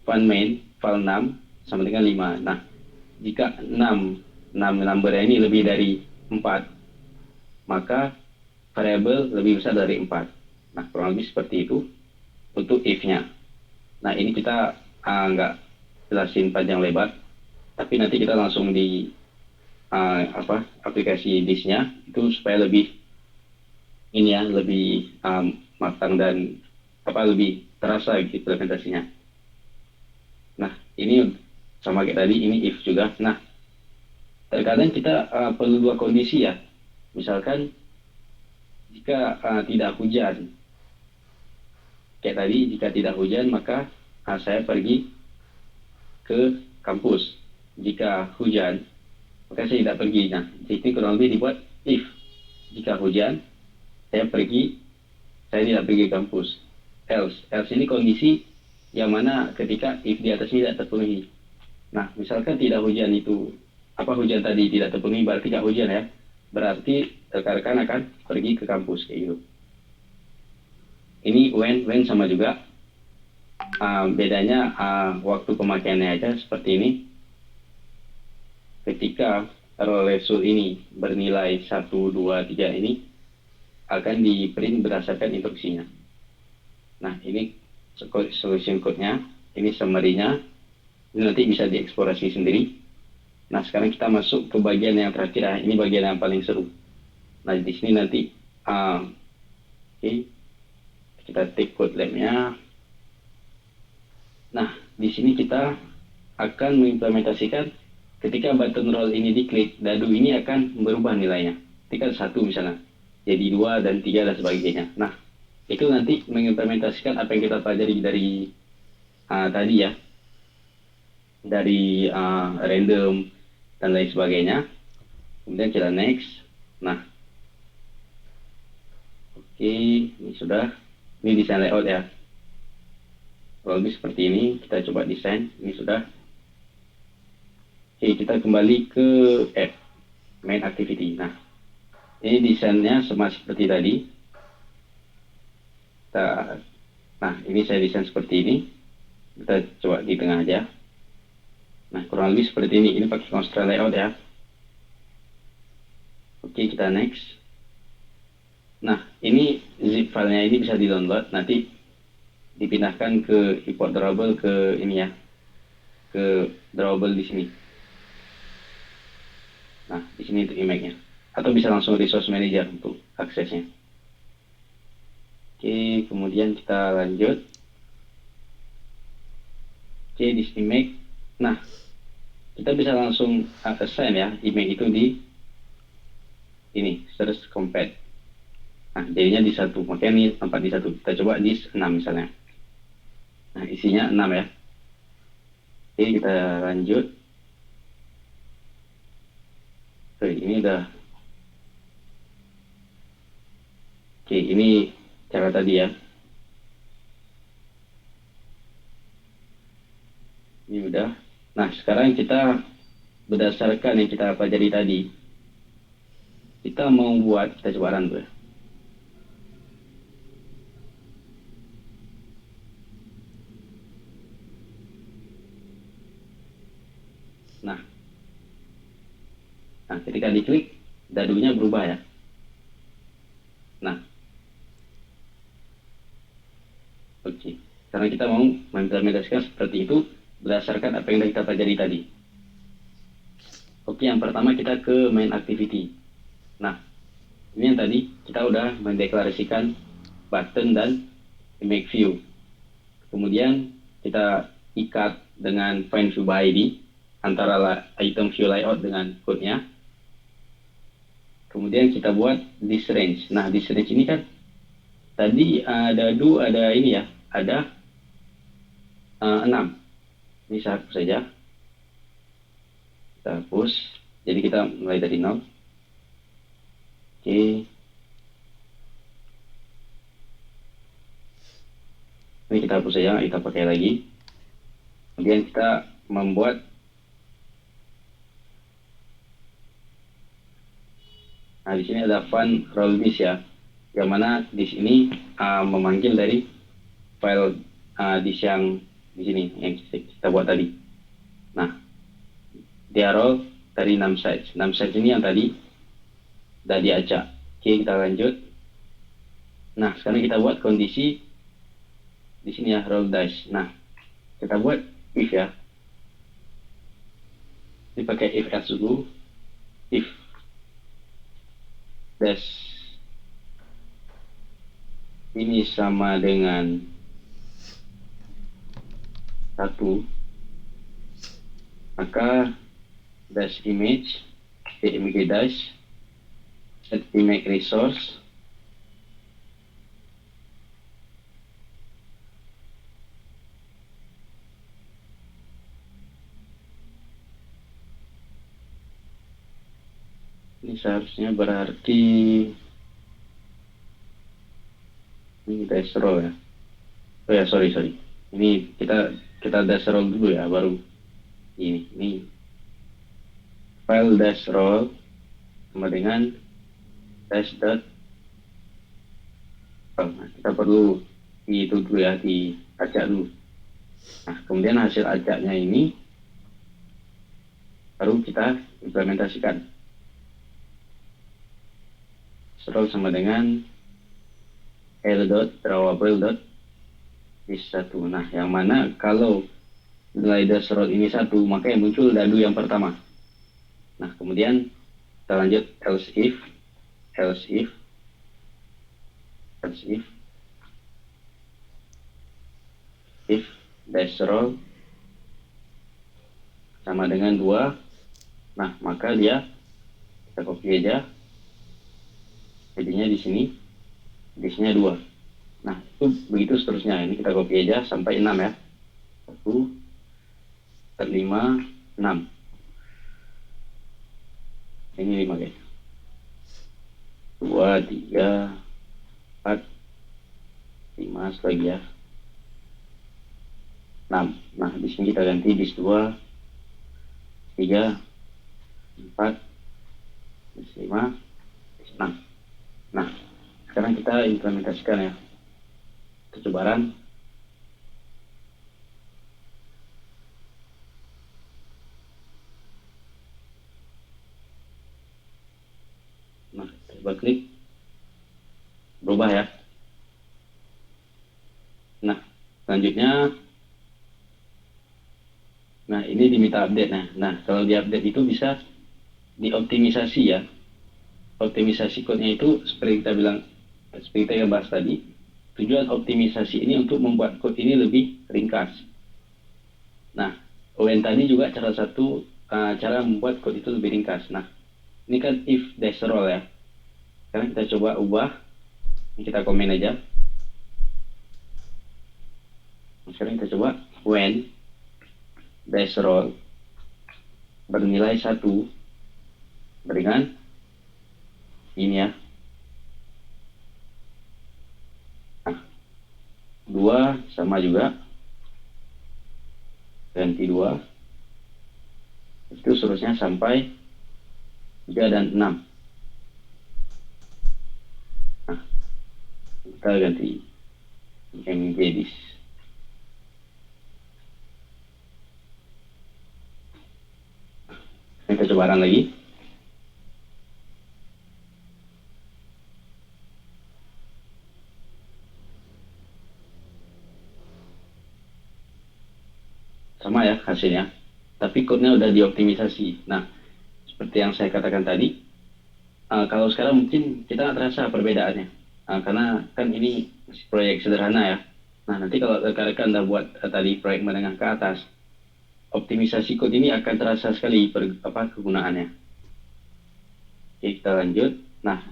file main, file 6 sama dengan 5. Nah, jika 6 number ini lebih dari 4, maka variabel lebih besar dari 4. Nah, kurang lebih seperti itu untuk if-nya. Nah, ini kita nggak jelasin panjang lebar, tapi nanti kita langsung di aplikasi disk-nya itu supaya lebih ini ya, lebih matang dan lebih terasa gitu implementasinya. Nah, ini sama kayak tadi, ini if juga. Nah, terkadang kita perlu dua kondisi ya. Misalkan jika tidak hujan, kayak tadi, jika tidak hujan maka saya pergi ke kampus. Jika hujan maka saya tidak pergi. Nah, di sini kurang lebih dibuat if. Jika hujan saya tidak pergi ke kampus. Else ini kondisi yang mana ketika if di atas ini tidak terpenuhi. Nah, misalkan tidak hujan itu, hujan tadi tidak terpenuhi, berarti tidak hujan ya. Berarti rekan-rekan akan pergi ke kampus, kayak gitu. Ini when sama juga. Bedanya waktu pemakaiannya aja seperti ini. Ketika roll result ini bernilai 1, 2, 3 ini akan di print berdasarkan instruksinya. Nah, ini solution code-nya, ini summary-nya. Ini nanti bisa dieksplorasi sendiri. Nah, sekarang kita masuk ke bagian yang terakhir ya. Ini bagian yang paling seru. Nah, di sini nanti oke, kita take code labnya. Nah, di sini kita akan mengimplementasikan ketika button roll ini diklik, dadu ini akan berubah nilainya. Ketika 1 misalnya, jadi 2 dan 3 dan sebagainya. Nah, itu nanti mengimplementasikan apa yang kita pelajari dari tadi ya, dari random dan lain sebagainya. Kemudian kita next. Nah, oke, ini sudah. Ini desain layout ya. Kalau lebih seperti ini, kita coba desain. Ini sudah. Oke, kita kembali ke app, main activity. Nah, ini desainnya sama seperti tadi. Nah, ini saya desain seperti ini. Kita coba di tengah aja. Nah, kurang lebih seperti ini. Ini pakai constraint layout ya. Oke, kita next. Nah, ini zip filenya ini bisa di-download. Nanti dipindahkan ke import drawable ke ini ya. Ke drawable di sini. Nah, di sini untuk image-nya. Atau bisa langsung resource manager untuk aksesnya. Oke, kemudian kita lanjut. Oke, di image. Nah, kita bisa langsung assign ya image itu di ini, search compact. Nah, jadinya di 1. Makanya ini tempat di 1. Kita coba di 6 misalnya. Nah, isinya 6 ya. Oke, kita lanjut. Oke, ini udah. Oke, ini cara tadi ya. Ini udah. Nah, sekarang kita berdasarkan yang kita pelajari tadi, kita mau buat, kita coba run dulu ya. Nah, ketika diklik, dadunya berubah ya. Nah, oke. Karena kita mau mengimplementasikan seperti itu berdasarkan apa yang kita pelajari tadi. Oke, yang pertama kita ke main activity. Nah, ini yang tadi kita udah mendeklarasikan button dan image view. Kemudian kita ikat dengan find view by ID antara item view layout dengan code-nya. Kemudian kita buat this range. Nah, this range ini kan tadi ada ini ya, ada 6. Ini saya hapus saja. Kita hapus. Jadi kita mulai dari 0. Oke. Ini kita hapus saja, kita pakai lagi. Kemudian kita membuat nah, di sini ada fun roll this ya, yang mana di sini memanggil dari file disk yang di sini yang kita buat tadi. Nah, dia roll dari 6 size. 6 size ini yang tadi sudah diacak. Oke, kita lanjut. Nah, sekarang kita buat kondisi di sini ya, roll dice. Nah, kita buat if ya. Ini pakai if else dulu. If dash ini sama dengan 1, maka dash image dash set image resource ini seharusnya berarti ini dash roll ya. Oh ya, sorry. Ini kita dash roll dulu ya, baru ini file dash roll sama dengan dash dot. Nah, kita perlu itu dulu ya, diacak dulu. Nah, kemudian hasil acaknya ini baru kita implementasikan. Roll sama dengan l dot drawable dot is 1. Nah, yang mana kalau nilai dash roll ini 1, maka yang muncul dadu yang pertama. Nah, kemudian kita lanjut else if if dash roll sama dengan 2. Nah, maka dia kita copy aja. Jadinya di sini disknya 2. Nah, itu begitu seterusnya. Ini kita copy aja sampai 6 ya. 1, 5, 6. Ini 5 guys. 2, 3, 4, 5 lagi ya. 6. Nah, di sini kita ganti disk 2, 3, 4, disk 5, disk 6. Nah, sekarang kita implementasikan ya. Percobaan. Nah, coba klik. Berubah ya. Nah, selanjutnya ini diminta update. Nah, kalau di update itu bisa dioptimisasi ya. Optimisasi code-nya itu seperti kita bahas tadi. Tujuan optimisasi ini untuk membuat code ini lebih ringkas. Nah, ON tadi juga salah satu cara membuat code itu lebih ringkas. Nah, ini kan if dash roll ya. Sekarang kita coba ubah. Kita komen aja. Sekarang kita coba when dash roll bernilai 1 dengan ini ya. Nah, 2 sama juga. Ganti 2. Itu seterusnya sampai 3 dan 6. Nah, kita ganti mgdis. Kita coba run lagi. Sama ya hasilnya, tapi code-nya udah dioptimisasi. Nah, seperti yang saya katakan tadi, kalau sekarang mungkin kita nggak terasa perbedaannya, karena kan ini proyek sederhana ya. Nah, nanti kalau rekan-rekan udah buat tadi proyek menengah ke atas, optimisasi code ini akan terasa sekali kegunaannya. Oke, kita lanjut. Nah,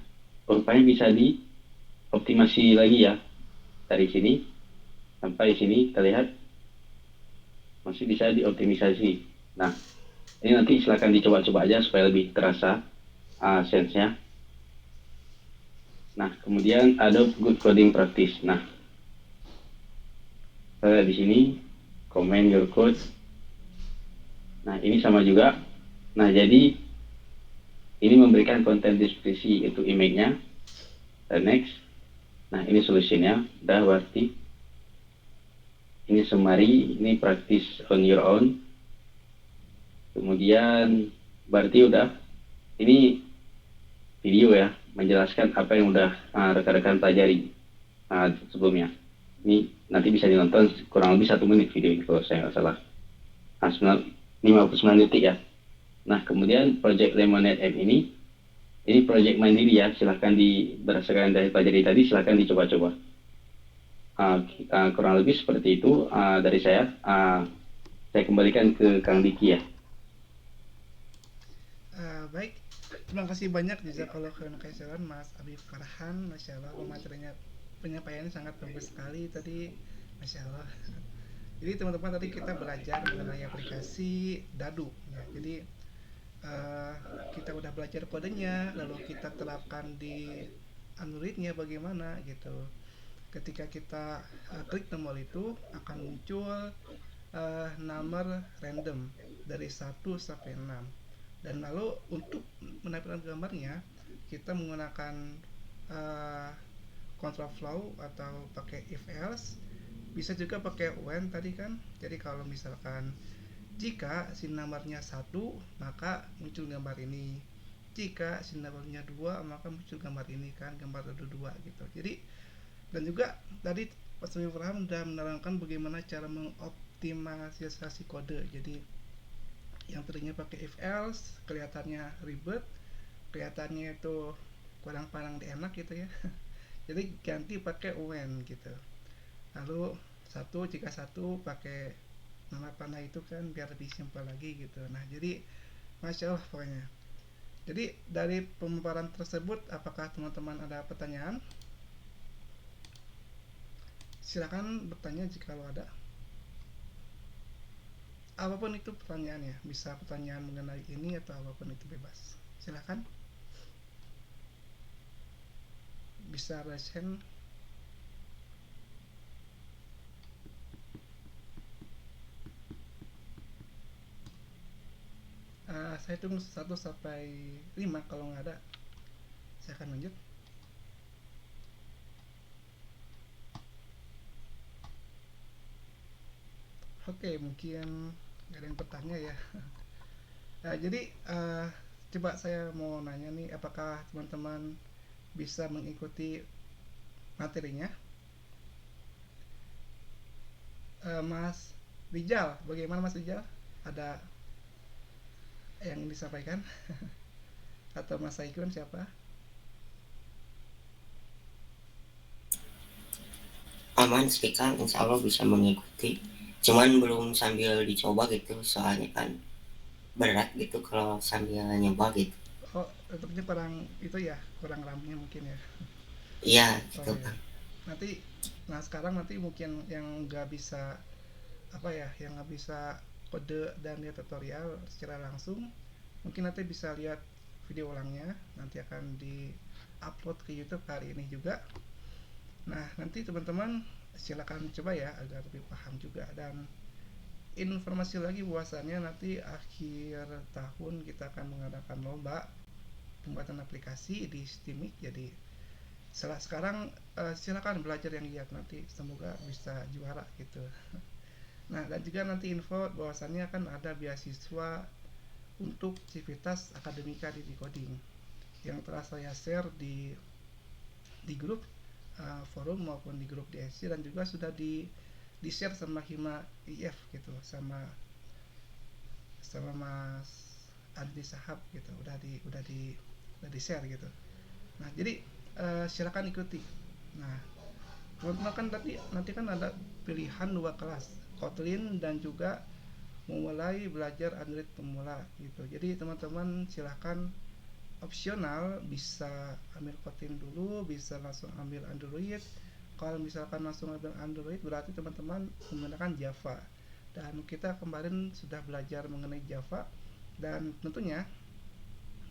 rupanya bisa dioptimasi lagi ya. Dari sini sampai sini kita lihat masih bisa dioptimisasi. Nah, ini nanti silakan dicoba-coba aja supaya lebih terasa sense-nya. Nah, kemudian ada good coding practice. Nah, saya di sini comment your code. Nah, ini sama juga. Nah, jadi ini memberikan konten deskripsi itu image-nya. Dan next. Nah, ini solusinya. Udah berarti ini summary, ini practice on your own. Kemudian berarti udah ini video ya, menjelaskan apa yang udah rekan-rekan pelajari sebelumnya. Ini nanti bisa dinonton kurang lebih 1 menit video ini kalau saya nggak salah. 59 detik ya. Nah, kemudian project Lemonade app ini project mandiri ya, silahkan berdasarkan dari pelajari tadi silahkan dicoba-coba. Kurang lebih seperti itu dari saya. Saya kembalikan ke Kang Diki ya. Baik, terima kasih banyak jazakallahu khairan Mas Habib Farhan. Masya Allah, materinya penyampaiannya sangat bagus sekali tadi, Masya Allah. Jadi teman-teman, tadi kita belajar mengenai aplikasi Dadu ya. Jadi kita udah belajar kodenya, lalu kita terapkan di Androidnya bagaimana gitu. Ketika kita klik tombol itu akan muncul nomor random dari 1 sampai 6. Dan lalu untuk menampilkan gambarnya kita menggunakan control flow atau pakai if else, bisa juga pakai when tadi kan. Jadi kalau misalkan jika si nomornya 1 maka muncul gambar ini, jika si nomornya 2 maka muncul gambar ini kan, gambar ada 2 gitu. Jadi dan juga tadi Pak Sami Farhan sudah menerangkan bagaimana cara mengoptimalisasi kode. Jadi yang tadinya pakai if else kelihatannya ribet, kelihatannya itu kurang pandang di enak gitu ya. Jadi ganti pakai when gitu. Lalu satu, jika satu pakai nama panah itu kan biar lebih simpel lagi gitu. Nah jadi masya Allah pokoknya. Jadi dari pemaparan tersebut apakah teman-teman ada pertanyaan? Silakan bertanya jika ada. Apapun itu pertanyaannya, bisa pertanyaan mengenai ini atau apapun itu bebas. Silakan. Bisa raise hand. Saya tunggu 1 sampai 5, kalau nggak ada saya akan lanjut. Oke, mungkin nggak ada yang bertanya ya. Jadi coba saya mau nanya nih, apakah teman-teman bisa mengikuti materinya? Mas Rijal, bagaimana Mas Rijal? Ada yang disampaikan? Atau Mas Saikun siapa? Aman sih Kang, insya Allah bisa mengikuti, cuman belum sambil dicoba gitu, soalnya kan berat gitu kalau sambil nyoba gitu. Oh, tetapnya kurang itu ya, kurang ramnya mungkin ya. Iya Oh gitu ya. Kang. Nanti, nah sekarang nanti mungkin yang nggak bisa apa ya, yang nggak bisa kode dan lihat tutorial secara langsung, mungkin nanti bisa lihat video ulangnya, nanti akan di upload ke YouTube hari ini juga. Nah nanti teman-teman silakan coba ya agar lebih paham juga. Dan informasi lagi bahwasannya nanti akhir tahun kita akan mengadakan lomba pembuatan aplikasi di Steamik. Jadi setelah sekarang silakan belajar yang giat, nanti semoga bisa juara gitu. Nah dan juga nanti info bahwasannya akan ada beasiswa untuk civitas akademika di Decoding yang telah saya share di grup forum maupun di grup DSC, dan juga sudah di share sama Hima IF gitu, sama sama Mas Andi Sahab gitu, udah di share gitu. Nah jadi silakan ikuti. Nah teman-teman kan tadi nanti kan ada pilihan 2 kelas, Kotlin dan juga memulai belajar Android pemula gitu. Jadi teman-teman silahkan, opsional bisa ambil Kotlin dulu, bisa langsung ambil Android. Kalau misalkan langsung ambil Android berarti teman-teman menggunakan Java. Dan kita kemarin sudah belajar mengenai Java, dan tentunya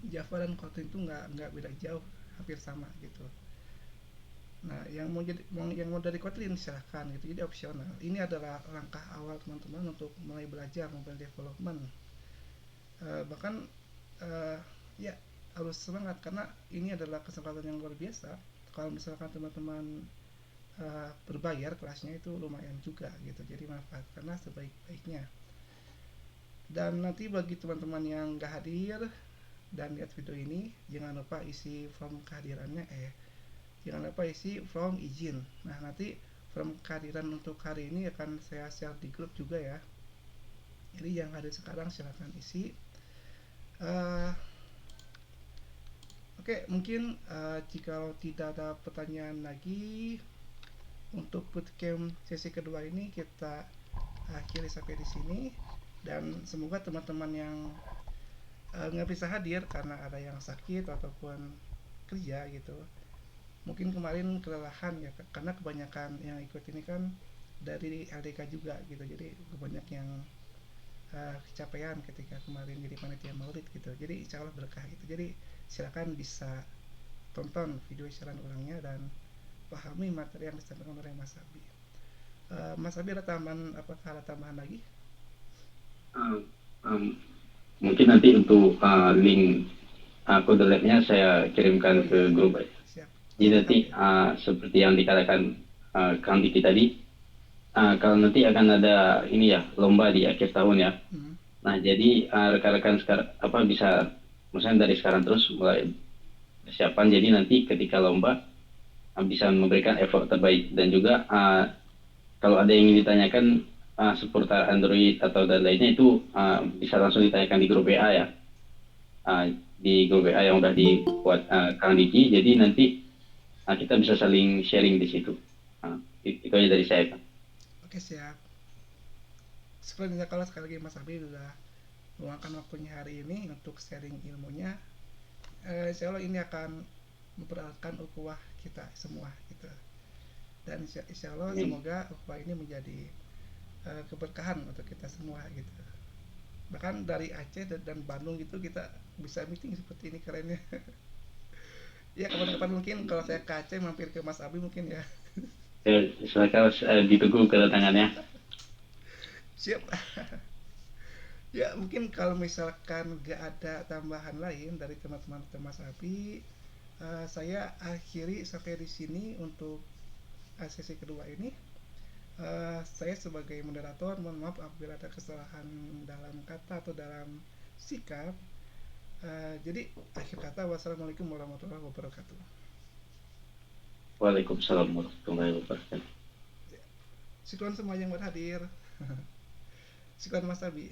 Java dan Kotlin itu nggak beda jauh, hampir sama gitu. Nah, yang mau dari Kotlin silahkan gitu. Jadi opsional. Ini adalah langkah awal teman-teman untuk mulai belajar mobile development. Bahkan uh, ya harus semangat karena ini adalah kesempatan yang luar biasa. Kalau misalkan teman-teman berbayar, kelasnya itu lumayan juga gitu. Jadi manfaatkanlah sebaik-baiknya. Dan nanti bagi teman-teman yang gak hadir dan lihat video ini, jangan lupa isi form kehadirannya, jangan lupa isi form izin. Nah nanti form kehadiran untuk hari ini akan saya share di grup juga ya. Jadi yang hadir sekarang silahkan isi. Oke, mungkin jika tidak ada pertanyaan lagi, untuk bootcamp sesi kedua ini kita akhiri sampai di sini. Dan semoga teman-teman yang nggak bisa hadir karena ada yang sakit ataupun kerja gitu, mungkin kemarin kelelahan ya, karena kebanyakan yang ikut ini kan dari LDK juga gitu, jadi banyak yang kecapean ketika kemarin jadi panitia maulid gitu. Jadi insya Allah berkah gitu. Jadi silakan bisa tonton video siaran ulangnya dan pahami materi yang disampaikan oleh Mas Abi. Mas Abi apakah ada tambahan lagi? Mungkin nanti untuk link kode labnya saya kirimkan ke grup. Siap. Jadi nanti seperti yang dikatakan Kang Diki tadi, kalau nanti akan ada ini ya, lomba di akhir tahun ya. Nah jadi rekan-rekan sekarang bisa, misalnya dari sekarang terus mulai persiapan, jadi nanti ketika lomba bisa memberikan effort terbaik. Dan juga kalau ada yang ingin ditanyakan seputar Android atau dan lainnya itu bisa langsung ditanyakan di grup WA ya. Di grup WA yang udah dibuat Kang Diki, jadi nanti kita bisa saling sharing di situ. Itu aja dari saya, Kang. Oke, siap. Sebenarnya kalau sekali lagi Mas Abi udah meluangkan waktunya hari ini untuk sharing ilmunya, insya Allah ini akan mempereratkan ukhuwah kita semua gitu. Dan insya Allah Amin. semoga ukhuwah ini menjadi keberkahan untuk kita semua gitu. Bahkan dari Aceh dan Bandung gitu kita bisa meeting seperti ini, kerennya. Ya kapan-kapan mungkin kalau saya ke Aceh mampir ke Mas Abi mungkin ya. Silakan ditunggu kedatangannya. Siap. Ya mungkin kalau misalkan gak ada tambahan lain dari teman-teman Mas Abi, saya akhiri sampai di sini untuk sesi kedua ini. Saya sebagai moderator mohon maaf apabila ada kesalahan dalam kata atau dalam sikap. Jadi akhir kata, wassalamualaikum warahmatullahi wabarakatuh. Waalaikumsalam warahmatullahi wabarakatuh. Syukron semua yang berhadir. Syukron Mas Abi.